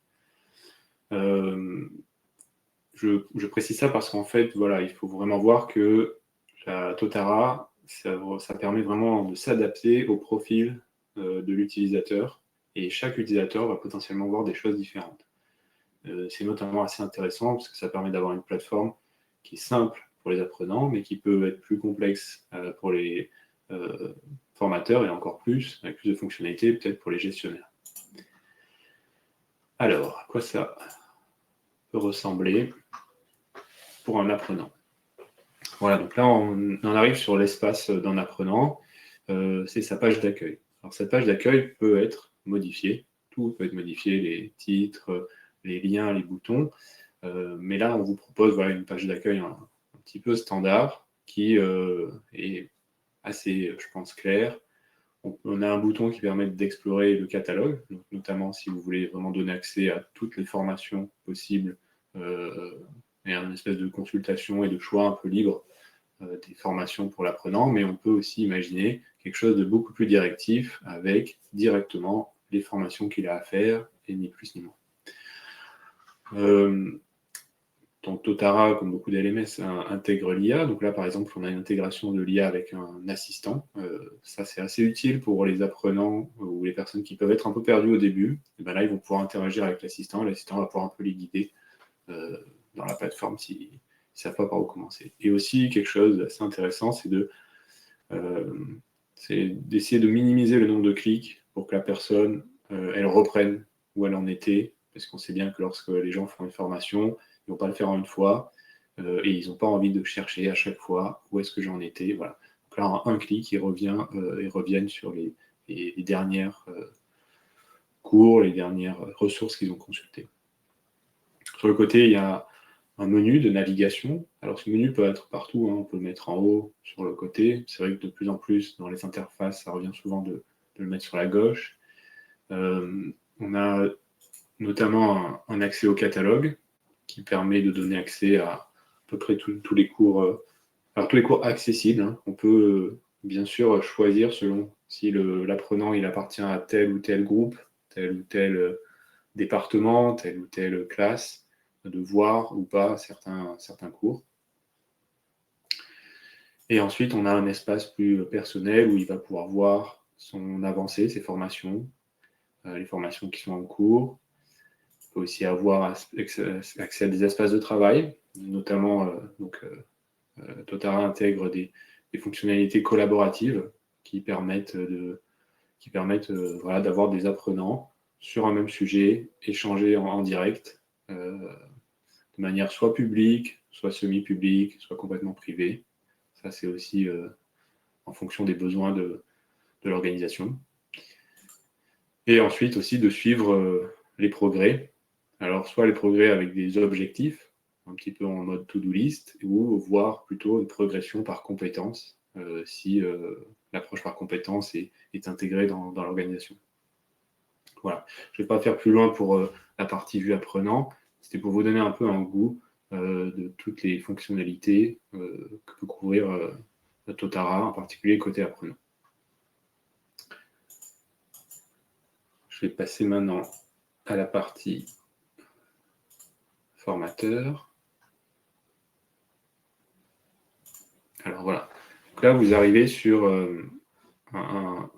[SPEAKER 3] Je précise ça parce qu'en fait, voilà, il faut vraiment voir que la Totara, ça permet vraiment de s'adapter au profil de l'utilisateur et chaque utilisateur va potentiellement voir des choses différentes. C'est notamment assez intéressant parce que ça permet d'avoir une plateforme qui est simple pour les apprenants, mais qui peut être plus complexe pour les formateurs et encore plus, avec plus de fonctionnalités, peut-être pour les gestionnaires. Alors, à quoi ça peut ressembler pour un apprenant? Voilà, donc là, on arrive sur l'espace d'un apprenant. C'est sa page d'accueil. Alors, cette page d'accueil peut être modifiée. Tout peut être modifié, les titres, les liens, les boutons. Mais là, on vous propose voilà, une page d'accueil un petit peu standard qui est assez, je pense, claire. On a un bouton qui permet d'explorer le catalogue, donc, notamment si vous voulez vraiment donner accès à toutes les formations possibles et une espèce de consultation et de choix un peu libre des formations pour l'apprenant, mais on peut aussi imaginer quelque chose de beaucoup plus directif avec directement les formations qu'il a à faire et ni plus ni moins. Donc Totara, comme beaucoup d'LMS, intègre l'IA. Donc là, par exemple, on a une intégration de l'IA avec un assistant. Ça, c'est assez utile pour les apprenants ou les personnes qui peuvent être un peu perdues au début. Et ben là, ils vont pouvoir interagir avec l'assistant. L'assistant va pouvoir un peu les guider dans la plateforme s'ils ne savent pas par où commencer. Et aussi, quelque chose d'assez intéressant, c'est d'essayer de minimiser le nombre de clics pour que la personne, elle reprenne où elle en était. Parce qu'on sait bien que lorsque les gens font une formation, ils ne vont pas le faire en une fois, et ils n'ont pas envie de chercher à chaque fois où est-ce que j'en étais. Voilà. Donc là, en un clic, ils reviennent sur les dernières cours, les dernières ressources qu'ils ont consultées. Sur le côté, il y a un menu de navigation. Alors, ce menu peut être partout, hein. On peut le mettre en haut, sur le côté. C'est vrai que de plus en plus, dans les interfaces, ça revient souvent de le mettre sur la gauche. On a notamment un accès au catalogue qui permet de donner accès à peu près tous les cours, alors tous les cours accessibles, hein. On peut bien sûr choisir selon si l'apprenant il appartient à tel ou tel groupe, tel ou tel département, telle ou telle classe, de voir ou pas certains cours. Et ensuite, on a un espace plus personnel où il va pouvoir voir son avancée, ses formations, les formations qui sont en cours. Il peut aussi avoir accès à des espaces de travail, notamment Totara intègre des fonctionnalités collaboratives qui permettent d'avoir des apprenants sur un même sujet, échanger en direct, de manière soit publique, soit semi-publique, soit complètement privée. Ça, c'est aussi en fonction des besoins de l'organisation. Et ensuite aussi de suivre les progrès. Alors, soit les progrès avec des objectifs, un petit peu en mode to-do list, ou voir plutôt une progression par compétence, si l'approche par compétence est intégrée dans l'organisation. Voilà. Je ne vais pas faire plus loin pour la partie vue apprenant. C'était pour vous donner un peu un goût de toutes les fonctionnalités que peut couvrir Totara, en particulier côté apprenant. Je vais passer maintenant à la partie formateur. Alors voilà. Donc là, vous arrivez sur un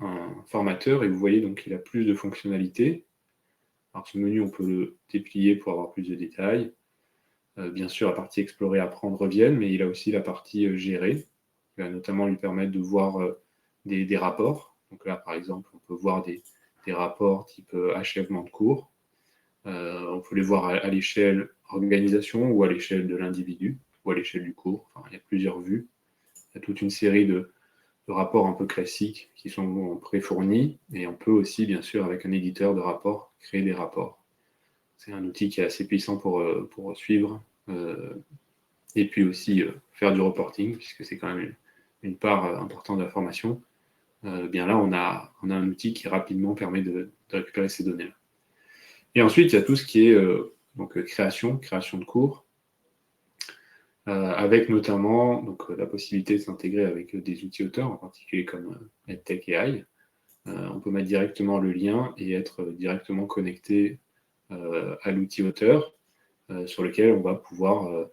[SPEAKER 3] formateur et vous voyez donc qu'il a plus de fonctionnalités. Alors ce menu, on peut le déplier pour avoir plus de détails. Bien sûr, la partie explorer, apprendre reviennent, mais il a aussi la partie gérer, qui va notamment lui permettre de voir des rapports. Donc là, par exemple, on peut voir des rapports type achèvement de cours. On peut les voir à l'échelle organisation ou à l'échelle de l'individu ou à l'échelle du cours. Enfin, il y a plusieurs vues. Il y a toute une série de rapports un peu classiques qui sont pré-fournis et on peut aussi, bien sûr, avec un éditeur de rapports, créer des rapports. C'est un outil qui est assez puissant pour suivre et puis aussi faire du reporting, puisque c'est quand même une part importante de la formation. Bien là, on a un outil qui rapidement permet de récupérer ces données-là. Et ensuite, il y a tout ce qui est création de cours, avec notamment la possibilité de s'intégrer avec des outils auteurs, en particulier comme EdTech AI. On peut mettre directement le lien et être directement connecté à l'outil auteur, sur lequel on va pouvoir,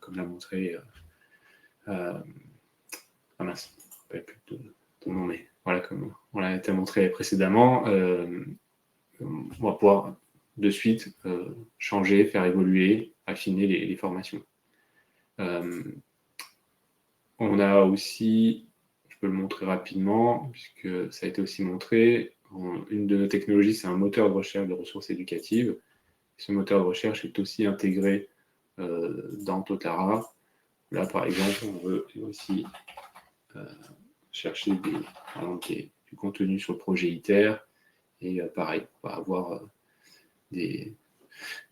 [SPEAKER 3] comme l'a montré, mince, je ne sais plus ton nom, mais voilà, comme on l'a été montré précédemment, on va pouvoir de suite changer, faire évoluer, affiner les formations. On a aussi, je peux le montrer rapidement, puisque ça a été aussi montré, une de nos technologies, c'est un moteur de recherche de ressources éducatives. Ce moteur de recherche est aussi intégré dans Totara. Là, par exemple, on veut aussi chercher du contenu sur le projet ITER. Et pareil, on va avoir des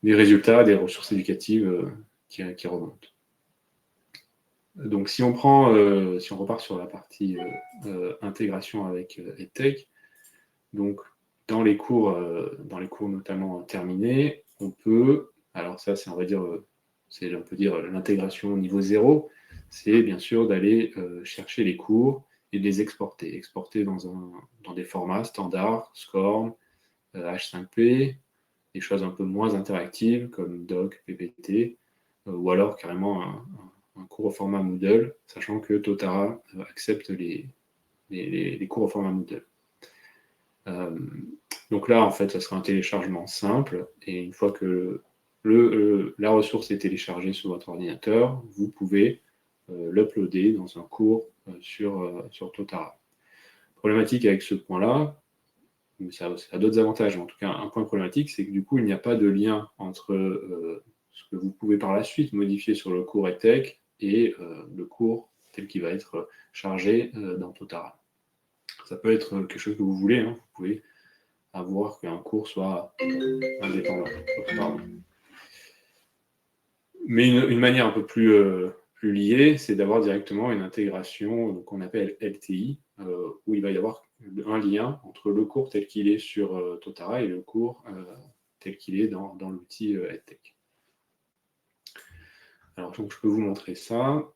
[SPEAKER 3] résultats, des ressources éducatives qui remontent. Donc, si on repart sur la partie intégration avec EdTech, donc dans les cours notamment terminés, on peut, alors ça, on peut dire l'intégration au niveau 0, c'est bien sûr d'aller chercher les cours et de les exporter dans des formats standards, SCORM, H5P, des choses un peu moins interactives comme Doc, PPT, ou alors carrément un cours au format Moodle, sachant que Totara accepte les cours au format Moodle. Donc là, en fait, ça sera un téléchargement simple, et une fois que la ressource est téléchargée sur votre ordinateur, vous pouvez l'uploader dans un cours sur Totara. Problématique avec ce point-là, ça a d'autres avantages, mais en tout cas, un point problématique, c'est que du coup, il n'y a pas de lien entre ce que vous pouvez par la suite modifier sur le cours EdTech et le cours tel qu'il va être chargé dans Totara. Ça peut être quelque chose que vous voulez, hein. Vous pouvez avoir qu'un cours soit indépendant. Mais une manière un peu plus liée, c'est d'avoir directement une intégration qu'on appelle LTI, où il va y avoir un lien entre le cours tel qu'il est sur Totara et le cours tel qu'il est dans l'outil EdTech. Alors, donc, je peux vous montrer ça.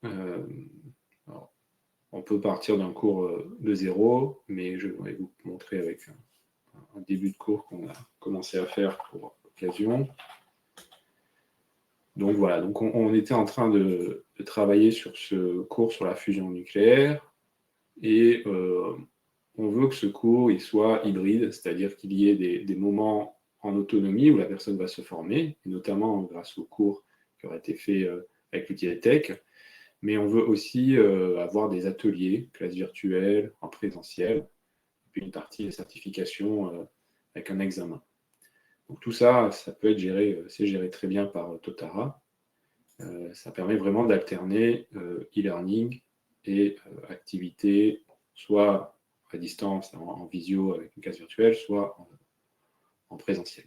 [SPEAKER 3] Alors, on peut partir d'un cours de zéro, mais je vais vous montrer avec un début de cours qu'on a commencé à faire pour l'occasion. Donc voilà, donc on était en train de travailler sur ce cours sur la fusion nucléaire, et on veut que ce cours il soit hybride, c'est-à-dire qu'il y ait des moments en autonomie où la personne va se former, et notamment grâce au cours qui aura été fait avec l'outil EdTech, mais on veut aussi avoir des ateliers, classes virtuelles, en présentiel, et puis une partie de certification avec un examen. Donc tout ça, ça peut être géré, c'est géré très bien par Totara. Ça permet vraiment d'alterner e-learning et activités, soit à distance, en visio avec une classe virtuelle, soit en présentiel.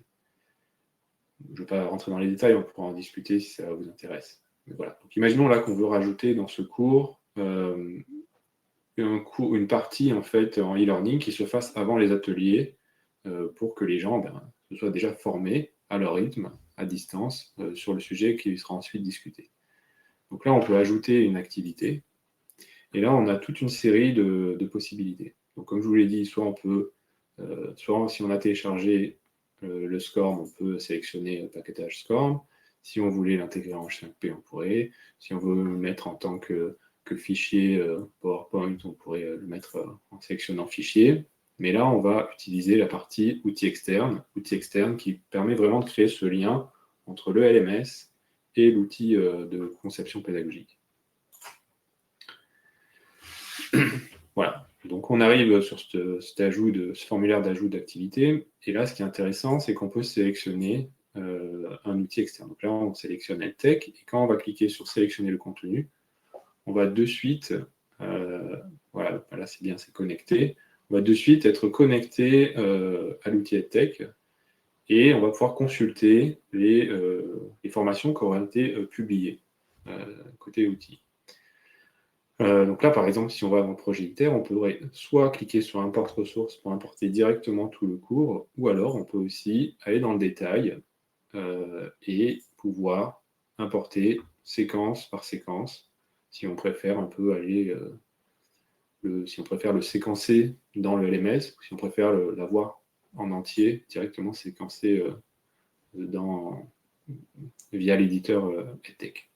[SPEAKER 3] Je ne vais pas rentrer dans les détails, on pourra en discuter si ça vous intéresse. Mais voilà. Donc, imaginons là qu'on veut rajouter dans ce cours une partie en fait en e-learning qui se fasse avant les ateliers pour que les gens se soient déjà formés à leur rythme, à distance, sur le sujet qui sera ensuite discuté. Donc là, on peut ajouter une activité. Et là, on a toute une série de possibilités. Donc comme je vous l'ai dit, soit on peut, soit si on a téléchargé le SCORM, on peut sélectionner le paquetage SCORM. Si on voulait l'intégrer en H5P, on pourrait. Si on veut le mettre en tant que fichier PowerPoint, on pourrait le mettre en sélectionnant fichier. Mais là, on va utiliser la partie outils externes qui permet vraiment de créer ce lien entre le LMS et l'outil de conception pédagogique. Voilà, donc on arrive sur ce formulaire d'ajout d'activité, et là, ce qui est intéressant, c'est qu'on peut sélectionner un outil externe. Donc là, on sélectionne EdTech, et quand on va cliquer sur sélectionner le contenu, on va de suite, voilà, là c'est bien, c'est connecté, on va de suite être connecté à l'outil EdTech, et on va pouvoir consulter les formations qui auraient été publiées côté outil. Donc là, par exemple, si on va dans le projet ITER, on pourrait soit cliquer sur Import ressources pour importer directement tout le cours, ou alors on peut aussi aller dans le détail et pouvoir importer séquence par séquence, si on préfère un peu aller, si on préfère le séquencer dans le LMS, ou si on préfère l'avoir en entier, directement séquencé via l'éditeur EdTech.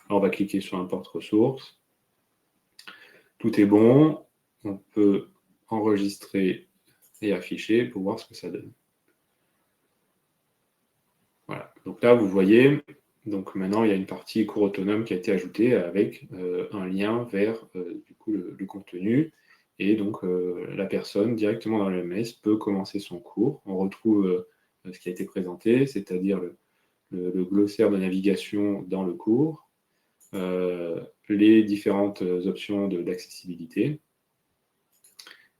[SPEAKER 3] Alors on va cliquer sur Import ressources. Tout est bon, on peut enregistrer et afficher pour voir ce que ça donne. Voilà, donc là vous voyez, donc maintenant il y a une partie cours autonome qui a été ajoutée avec un lien vers du coup, le contenu, et donc la personne directement dans le LMS peut commencer son cours. On retrouve ce qui a été présenté, c'est-à-dire le glossaire de navigation dans le cours, les différentes options d'accessibilité.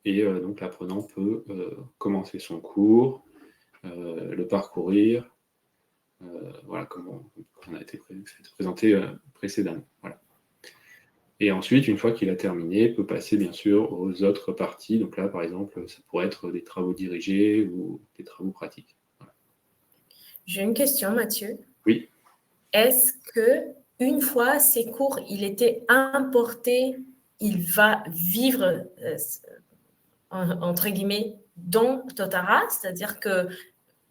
[SPEAKER 3] Et donc l'apprenant peut commencer son cours, le parcourir, voilà, comme on a été présenté précédemment. Voilà. Et ensuite, une fois qu'il a terminé, peut passer bien sûr aux autres parties. Donc là, par exemple, ça pourrait être des travaux dirigés ou des travaux pratiques. Voilà.
[SPEAKER 2] J'ai une question, Mathieu.
[SPEAKER 3] Oui.
[SPEAKER 2] Est-ce que une fois ces cours, il était importé, il va vivre entre guillemets dans Totara, c'est-à-dire que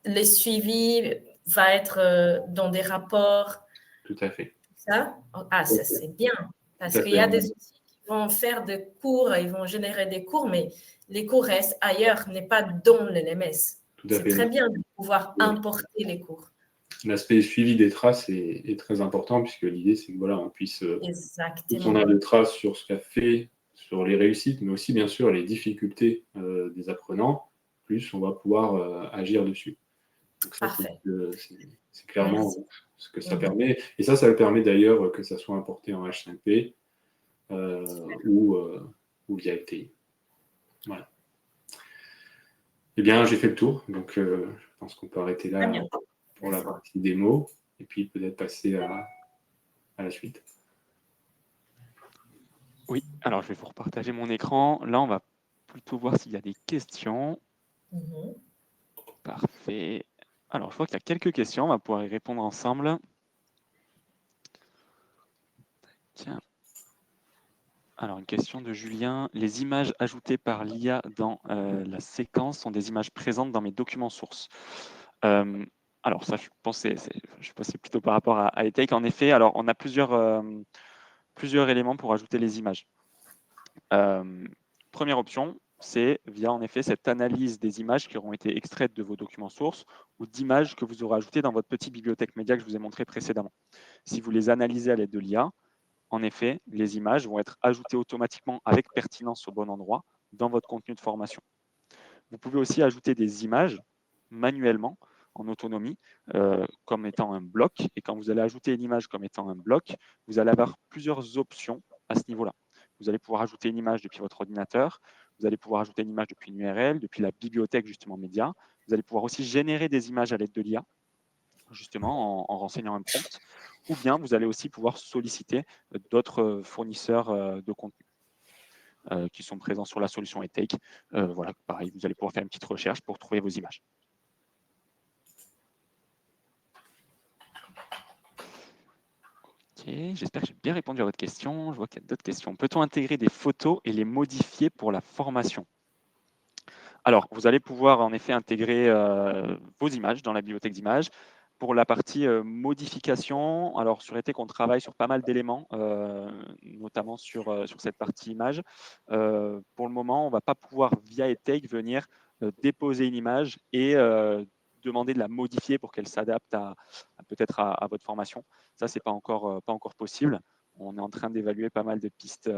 [SPEAKER 2] le suivi va être dans des rapports
[SPEAKER 3] Tout à fait.
[SPEAKER 2] Ça? Ah, ça, c'est bien. Parce qu'il y a des outils qui vont faire des cours, ils vont générer des cours, mais les cours restent ailleurs, n'est pas dans l'LMS.
[SPEAKER 3] Tout à
[SPEAKER 2] C'est
[SPEAKER 3] fait.
[SPEAKER 2] très bien de pouvoir importer les cours.
[SPEAKER 3] L'aspect suivi des traces est très important, puisque l'idée, c'est que voilà, on puisse, plus on a de traces sur ce qu'a fait, sur les réussites, mais aussi, bien sûr, les difficultés des apprenants, plus on va pouvoir agir dessus. Donc ça, c'est clairement ce que ça permet. Et ça le permet d'ailleurs que ça soit importé en H5P ou via LTI. Voilà. Eh bien, j'ai fait le tour, donc je pense qu'on peut arrêter là pour la partie démo, et puis peut-être passer à la suite.
[SPEAKER 1] Oui, alors je vais vous repartager mon écran. Là, on va plutôt voir s'il y a des questions. Parfait. Alors, je vois qu'il y a quelques questions, on va pouvoir y répondre ensemble. Tiens. Alors, une question de Julien. Les images ajoutées par l'IA dans la séquence sont des images présentes dans mes documents sources. Alors, ça, je pense que c'est plutôt par rapport à eTake. En effet, alors, on a plusieurs éléments pour ajouter les images. Première option, c'est via en effet cette analyse des images qui auront été extraites de vos documents sources ou d'images que vous aurez ajoutées dans votre petite bibliothèque média que je vous ai montré précédemment. Si vous les analysez à l'aide de l'IA, en effet, les images vont être ajoutées automatiquement avec pertinence au bon endroit dans votre contenu de formation. Vous pouvez aussi ajouter des images manuellement en autonomie comme étant un bloc. Et quand vous allez ajouter une image comme étant un bloc, vous allez avoir plusieurs options à ce niveau-là. Vous allez pouvoir ajouter une image depuis votre ordinateur, vous allez pouvoir ajouter une image depuis une URL, depuis la bibliothèque justement média. Vous allez pouvoir aussi générer des images à l'aide de l'IA, justement en renseignant un prompt. Ou bien vous allez aussi pouvoir solliciter d'autres fournisseurs de contenu qui sont présents sur la solution eTake. Voilà, pareil, vous allez pouvoir faire une petite recherche pour trouver vos images. Ok, j'espère que j'ai bien répondu à votre question. Je vois qu'il y a d'autres questions. Peut-on intégrer des photos et les modifier pour la formation? Alors, vous allez pouvoir en effet intégrer vos images dans la bibliothèque d'images. Pour la partie modification, alors sur eTake, on travaille sur pas mal d'éléments, notamment sur cette partie image. Pour le moment, on ne va pas pouvoir, via eTake, venir déposer une image et demander de la modifier pour qu'elle s'adapte peut-être à votre formation. Ça, ce n'est pas encore possible. On est en train d'évaluer pas mal de pistes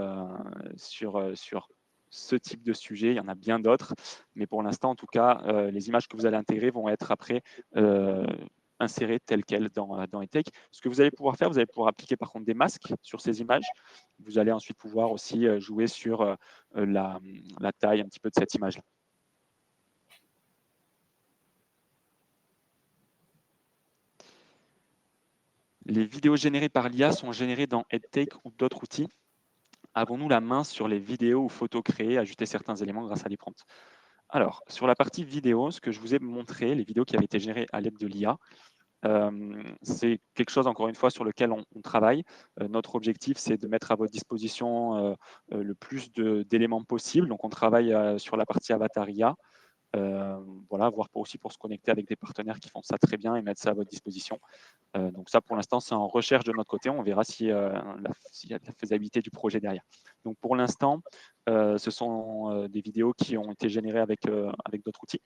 [SPEAKER 1] sur ce type de sujet. Il y en a bien d'autres, mais pour l'instant, en tout cas, les images que vous allez intégrer vont être après insérées telles quelles dans eTake. Ce que vous allez pouvoir faire, vous allez pouvoir appliquer par contre des masques sur ces images. Vous allez ensuite pouvoir aussi jouer sur la taille un petit peu de cette image-là. Les vidéos générées par l'IA sont générées dans eTake ou d'autres outils. Avons-nous la main sur les vidéos ou photos créées, ajouter certains éléments grâce à des prompts? Alors, sur la partie vidéo, ce que je vous ai montré, les vidéos qui avaient été générées à l'aide de l'IA, c'est quelque chose, encore une fois, sur lequel on travaille. Notre objectif, c'est de mettre à votre disposition le plus d'éléments possible. Donc, on travaille sur la partie avatar IA. Voilà, voire aussi pour se connecter avec des partenaires qui font ça très bien et mettre ça à votre disposition. Donc ça, pour l'instant, c'est en recherche de notre côté. On verra s'il y a de la faisabilité du projet derrière. Donc pour l'instant, ce sont des vidéos qui ont été générées avec d'autres outils.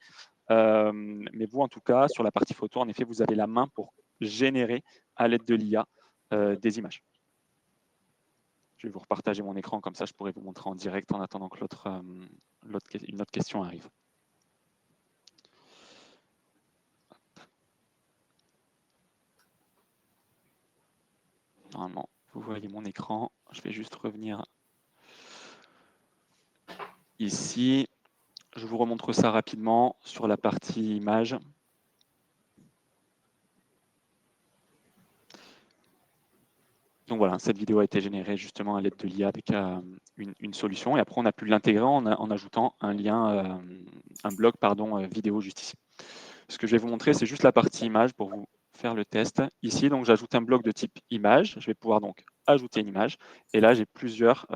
[SPEAKER 1] Mais vous, en tout cas, sur la partie photo, en effet, vous avez la main pour générer à l'aide de l'IA des images. Je vais vous repartager mon écran, comme ça je pourrai vous montrer en direct en attendant que une autre question arrive. Normalement, vous voyez mon écran. Je vais juste revenir ici. Je vous remontre ça rapidement sur la partie image. Donc voilà, cette vidéo a été générée justement à l'aide de l'IA avec une solution. Et après, on a pu l'intégrer en ajoutant un lien, un blog vidéo juste ici. Ce que je vais vous montrer, c'est juste la partie image pour vous faire le test. Ici, donc j'ajoute un bloc de type image. Je vais pouvoir donc ajouter une image. Et là, j'ai plusieurs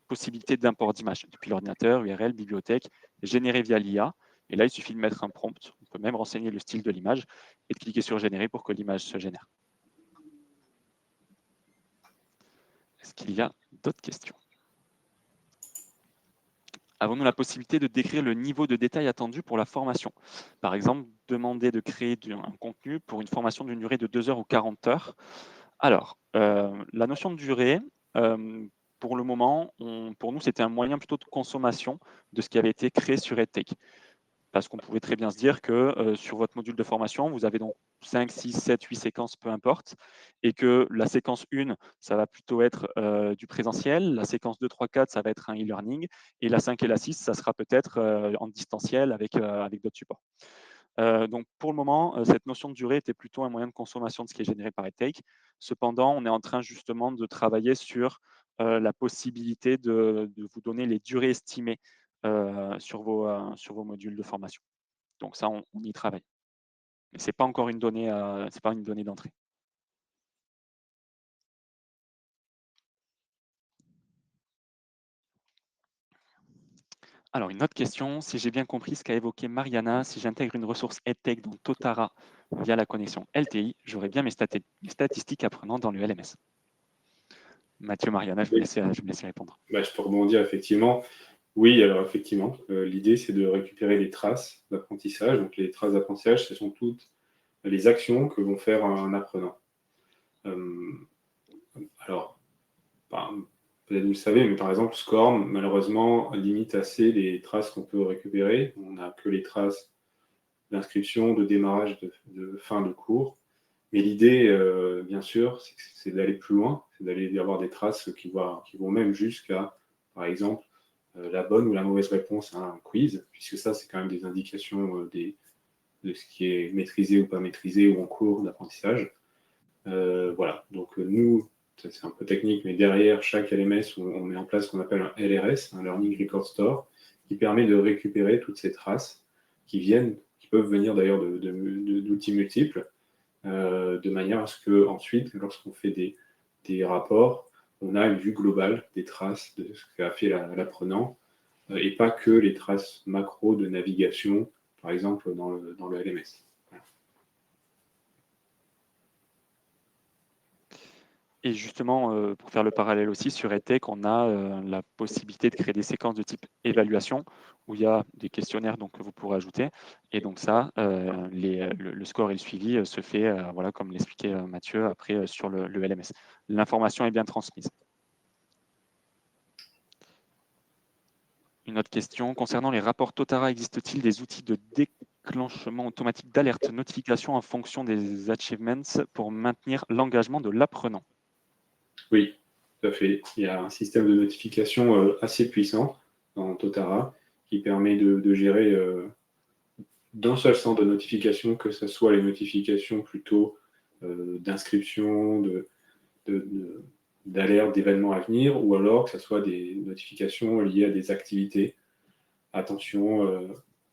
[SPEAKER 1] possibilités d'import d'images depuis l'ordinateur, URL, bibliothèque, généré via l'IA. Et là, il suffit de mettre un prompt. On peut même renseigner le style de l'image et de cliquer sur générer pour que l'image se génère. Est-ce qu'il y a d'autres questions? Avons-nous la possibilité de décrire le niveau de détail attendu pour la formation? Par exemple, demander de créer un contenu pour une formation d'une durée de 2 heures ou 40 heures. Alors, la notion de durée, pour le moment, pour nous, c'était un moyen plutôt de consommation de ce qui avait été créé sur EdTech. Parce qu'on pouvait très bien se dire que sur votre module de formation, vous avez donc 5, 6, 7, 8 séquences, peu importe, et que la séquence 1, ça va plutôt être du présentiel, la séquence 2, 3, 4, ça va être un e-learning, et la 5 et la 6, ça sera peut-être en distanciel avec d'autres supports. Donc pour le moment, cette notion de durée était plutôt un moyen de consommation de ce qui est généré par EdTech. Cependant, on est en train justement de travailler sur la possibilité de vous donner les durées estimées sur vos modules de formation. Donc ça, on y travaille. Mais ce n'est pas encore une donnée, c'est pas une donnée d'entrée. Alors, une autre question, si j'ai bien compris ce qu'a évoqué Mariana, si j'intègre une ressource EdTech dans Totara via la connexion LTI, j'aurai bien mes statistiques apprenant dans le LMS. Mathieu, Mariana, je vous laisse y répondre.
[SPEAKER 3] Je peux rebondir effectivement. Oui, alors effectivement, l'idée c'est de récupérer les traces d'apprentissage. Donc les traces d'apprentissage, ce sont toutes les actions que vont faire un apprenant. Alors, peut-être vous le savez, mais par exemple, SCORM, malheureusement, limite assez les traces qu'on peut récupérer. On n'a que les traces d'inscription, de démarrage, de fin de cours. Mais l'idée, bien sûr, c'est d'aller plus loin, c'est d'aller avoir des traces qui vont même jusqu'à, par exemple, la bonne ou la mauvaise réponse à un quiz, puisque ça, c'est quand même des indications de ce qui est maîtrisé ou pas maîtrisé ou en cours d'apprentissage. Voilà, donc nous, c'est un peu technique, mais derrière chaque LMS, on met en place ce qu'on appelle un LRS, un Learning Record Store, qui permet de récupérer toutes ces traces qui peuvent venir d'ailleurs d'outils multiples, de manière à ce que ensuite, lorsqu'on fait des rapports, on a une vue globale des traces de ce qu'a fait l'apprenant, et pas que les traces macro de navigation, par exemple dans le LMS.
[SPEAKER 1] Et justement, pour faire le parallèle aussi, sur EdTech, on a la possibilité de créer des séquences de type évaluation, où il y a des questionnaires donc, que vous pourrez ajouter. Et donc ça, le score et le suivi se fait, voilà, comme l'expliquait Mathieu, après sur le LMS. L'information est bien transmise. Une autre question, concernant les rapports Totara, existe-t-il des outils de déclenchement automatique d'alerte notification en fonction des achievements pour maintenir l'engagement de l'apprenant?
[SPEAKER 3] Oui, tout à fait. Il y a un système de notification assez puissant dans Totara qui permet de gérer d'un seul centre de notification, que ce soit les notifications plutôt d'inscription, d'alerte d'événements à venir, ou alors que ce soit des notifications liées à des activités. Attention,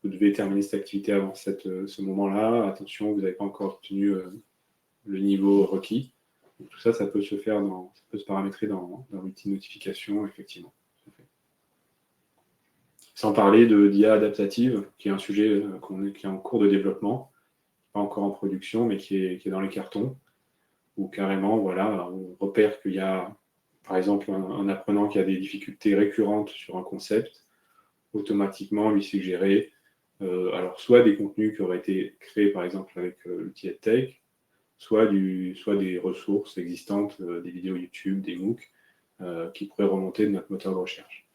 [SPEAKER 3] vous devez terminer cette activité avant ce moment-là. Attention, vous n'avez pas encore obtenu le niveau requis. Donc, tout ça, ça peut se paramétrer dans l'outil notification, effectivement. Sans parler d'IA adaptative, qui est un sujet qui est en cours de développement, pas encore en production, mais qui est dans les cartons, où carrément, voilà, on repère qu'il y a, par exemple, un apprenant qui a des difficultés récurrentes sur un concept, automatiquement lui suggérer alors soit des contenus qui auraient été créés, par exemple, avec l'outil EdTech, soit des ressources existantes, des vidéos YouTube, des MOOC, qui pourraient remonter de notre moteur de recherche.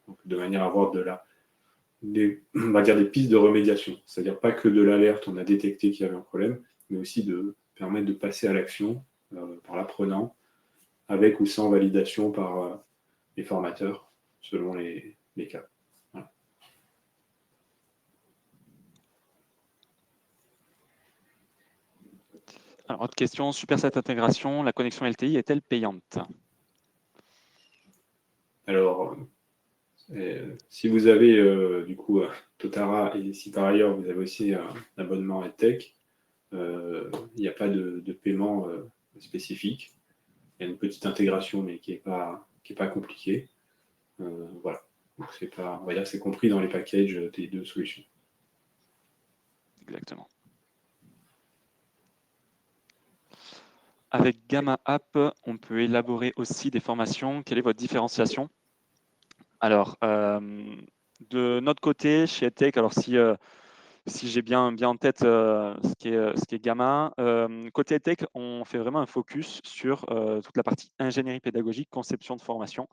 [SPEAKER 3] Donc, de manière à avoir on va dire des pistes de remédiation. C'est-à-dire pas que de l'alerte, on a détecté qu'il y avait un problème, mais aussi de permettre de passer à l'action par l'apprenant, avec ou sans validation par les formateurs, selon les cas. Voilà.
[SPEAKER 1] Alors, autre question, Superset intégration, la connexion LTI est-elle payante?
[SPEAKER 3] Alors, si vous avez du coup Totara, et si par ailleurs vous avez aussi un abonnement EdTech, il n'y a pas de paiement spécifique. Il y a une petite intégration, mais qui n'est pas compliquée. Voilà. Donc on va dire que c'est compris dans les packages des deux solutions.
[SPEAKER 1] Exactement. Avec Gamma App, on peut élaborer aussi des formations. Quelle est votre différenciation? Alors, de notre côté, chez EdTech, alors si j'ai bien en tête ce qui est Gamma, côté EdTech, on fait vraiment un focus sur toute la partie ingénierie pédagogique, conception de formation.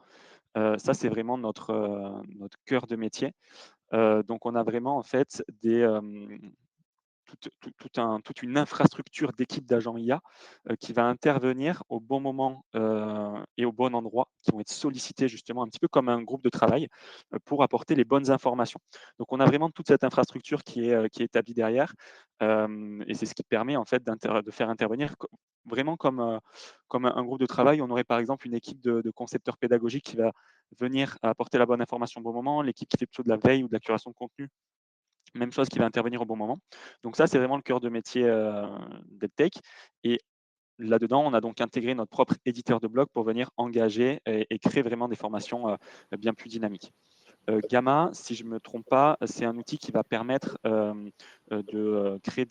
[SPEAKER 1] Ça, c'est vraiment notre cœur de métier. Donc, on a vraiment en fait toute une infrastructure d'équipe d'agents IA qui va intervenir au bon moment et au bon endroit, qui vont être sollicités justement un petit peu comme un groupe de travail pour apporter les bonnes informations. Donc, on a vraiment toute cette infrastructure qui est établie derrière et c'est ce qui permet en fait de faire intervenir vraiment comme un groupe de travail. On aurait par exemple une équipe de concepteurs pédagogiques qui va venir apporter la bonne information au bon moment, l'équipe qui fait plutôt de la veille ou de la curation de contenu, même chose qui va intervenir au bon moment. Donc ça, c'est vraiment le cœur de métier d'EdTech. Et là-dedans, on a donc intégré notre propre éditeur de blog pour venir engager et créer vraiment des formations bien plus dynamiques. Gamma, si je ne me trompe pas, c'est un outil qui va permettre de créer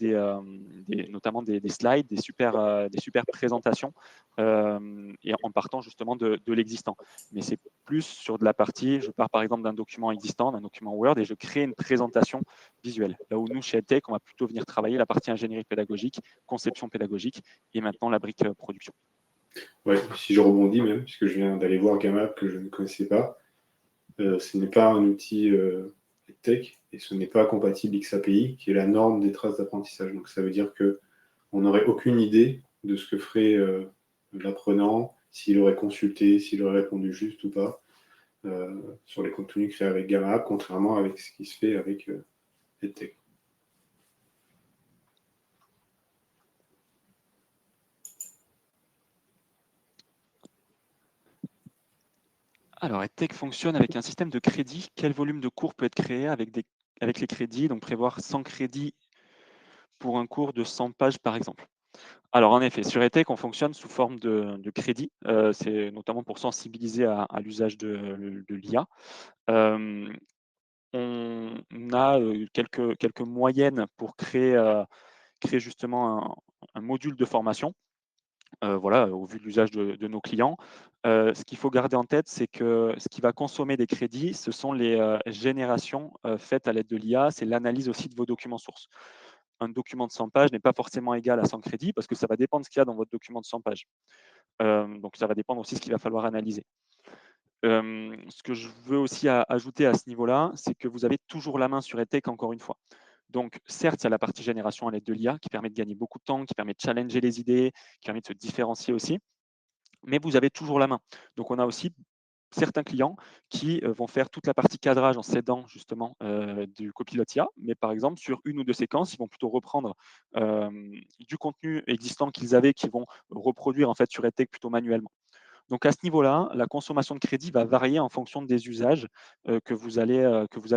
[SPEAKER 1] notamment des slides, des super présentations et en partant justement de l'existant. Mais c'est plus sur de la partie, je pars par exemple d'un document existant, d'un document Word et je crée une présentation visuelle. Là où nous, chez EdTech, on va plutôt venir travailler la partie ingénierie pédagogique, conception pédagogique et maintenant la brique production.
[SPEAKER 3] Ouais, si je rebondis même, puisque je viens d'aller voir Gamma que je ne connaissais pas, ce n'est pas un outil tech et ce n'est pas compatible XAPI, qui est la norme des traces d'apprentissage. Donc ça veut dire qu'on n'aurait aucune idée de ce que ferait l'apprenant, s'il aurait consulté, s'il aurait répondu juste ou pas sur les contenus créés avec Gamma, contrairement avec ce qui se fait avec EdTech.
[SPEAKER 1] Alors, EdTech fonctionne avec un système de crédit. Quel volume de cours peut être créé avec les crédits? Donc, prévoir 100 crédits pour un cours de 100 pages, par exemple. Alors, en effet, sur EdTech, on fonctionne sous forme de crédit. C'est notamment pour sensibiliser à l'usage de l'IA. On a quelques moyennes pour créer justement un module de formation. Voilà, au vu de l'usage de nos clients. Ce qu'il faut garder en tête, c'est que ce qui va consommer des crédits, ce sont les générations faites à l'aide de l'IA, c'est l'analyse aussi de vos documents sources. Un document de 100 pages n'est pas forcément égal à 100 crédits parce que ça va dépendre de ce qu'il y a dans votre document de 100 pages. Donc ça va dépendre aussi de ce qu'il va falloir analyser. Ce que je veux aussi ajouter à ce niveau-là, c'est que vous avez toujours la main sur EdTech, encore une fois. Donc, certes, il y a la partie génération à l'aide de l'IA qui permet de gagner beaucoup de temps, qui permet de challenger les idées, qui permet de se différencier aussi, mais vous avez toujours la main. Donc, on a aussi certains clients qui vont faire toute la partie cadrage en s'aidant justement du Copilot IA, mais par exemple, sur une ou deux séquences, ils vont plutôt reprendre du contenu existant qu'ils avaient, qu'ils vont reproduire en fait sur EdTech plutôt manuellement. Donc à ce niveau-là, la consommation de crédit va varier en fonction des usages que vous allez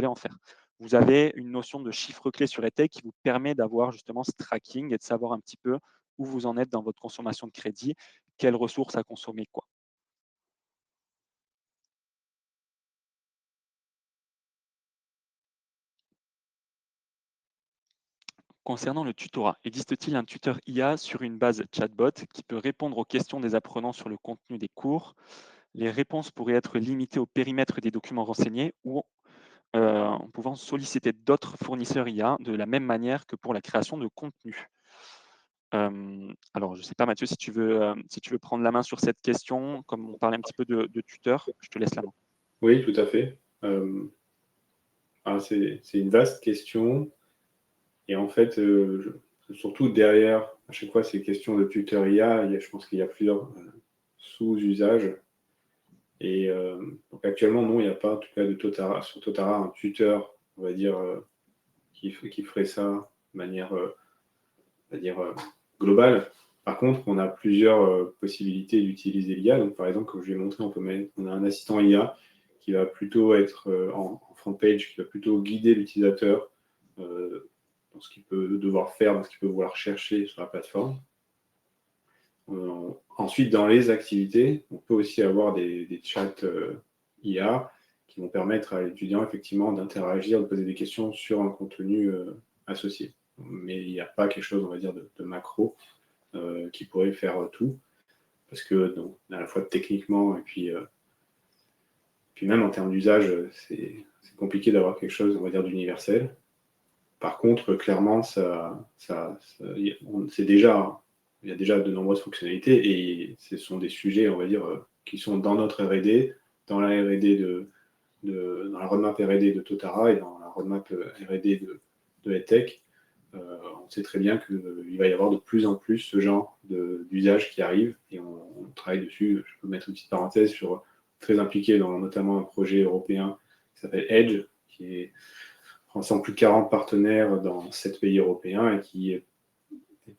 [SPEAKER 1] en faire. Vous avez une notion de chiffre clé sur EdTech qui vous permet d'avoir justement ce tracking et de savoir un petit peu où vous en êtes dans votre consommation de crédit, quelles ressources à consommer, quoi. Concernant le tutorat, existe-t-il un tuteur IA sur une base chatbot qui peut répondre aux questions des apprenants sur le contenu des cours? Les réponses pourraient être limitées au périmètre des documents renseignés ou en pouvant solliciter d'autres fournisseurs IA de la même manière que pour la création de contenu. Alors, je ne sais pas, Mathieu, si tu veux prendre la main sur cette question, comme on parlait un petit peu de tuteur, je te laisse la main.
[SPEAKER 3] Oui, tout à fait. C'est une vaste question. Et en fait, surtout derrière, à chaque fois, ces questions de tuteur IA, je pense qu'il y a plusieurs sous-usages. Et donc actuellement, non, il n'y a pas, en tout cas, sur Totara, un tuteur, on va dire, qui ferait ça de manière, on va dire, globale. Par contre, on a plusieurs possibilités d'utiliser l'IA. Donc, par exemple, comme je l'ai montré, on a un assistant IA qui va plutôt être en front page, qui va plutôt guider l'utilisateur dans ce qu'il peut devoir faire, dans ce qu'il peut vouloir chercher sur la plateforme. Ensuite, dans les activités, on peut aussi avoir des chats IA qui vont permettre à l'étudiant effectivement d'interagir, de poser des questions sur un contenu associé. Mais il n'y a pas quelque chose, on va dire, de macro qui pourrait faire tout, parce que donc, à la fois techniquement et puis même en termes d'usage, c'est compliqué d'avoir quelque chose, on va dire, d'universel. Par contre, clairement, il y a déjà de nombreuses fonctionnalités et ce sont des sujets, on va dire, qui sont dans notre R&D, dans la R&D dans la roadmap R&D de Totara et dans la roadmap R&D de EdTech. On sait très bien qu'il va y avoir de plus en plus ce genre d'usage qui arrive et on travaille dessus. Je peux mettre une petite parenthèse sur très impliqué dans notamment un projet européen qui s'appelle Edge, qui est rassemble plus de 40 partenaires dans 7 pays européens et qui est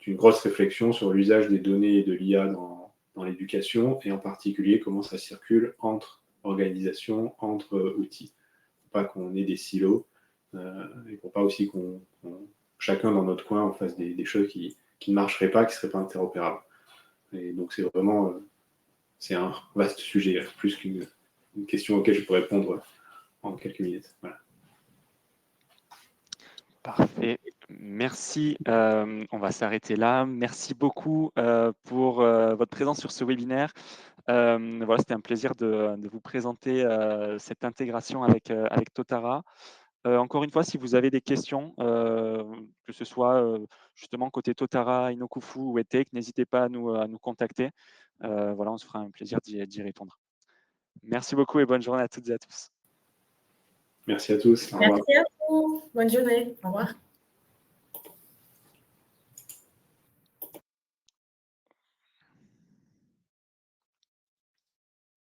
[SPEAKER 3] une grosse réflexion sur l'usage des données et de l'IA dans l'éducation et en particulier comment ça circule entre organisations, entre outils. Pour pas qu'on ait des silos et pour pas aussi qu'on chacun dans notre coin on fasse des choses qui ne marcheraient pas, qui ne seraient pas interopérables. Et donc c'est vraiment c'est un vaste sujet, plus qu'une question auquel je pourrais répondre en quelques minutes. Voilà.
[SPEAKER 1] Parfait. Merci. On va s'arrêter là. Merci beaucoup pour votre présence sur ce webinaire. Voilà, c'était un plaisir de vous présenter cette intégration avec Totara. Encore une fois, si vous avez des questions, que ce soit justement côté Totara, Inokufu ou EdTech, n'hésitez pas à nous contacter. Voilà, on se fera un plaisir d'y répondre. Merci beaucoup et bonne journée à toutes et à tous.
[SPEAKER 3] Merci à tous. Au revoir.
[SPEAKER 2] Merci à vous. Bonne journée. Au revoir.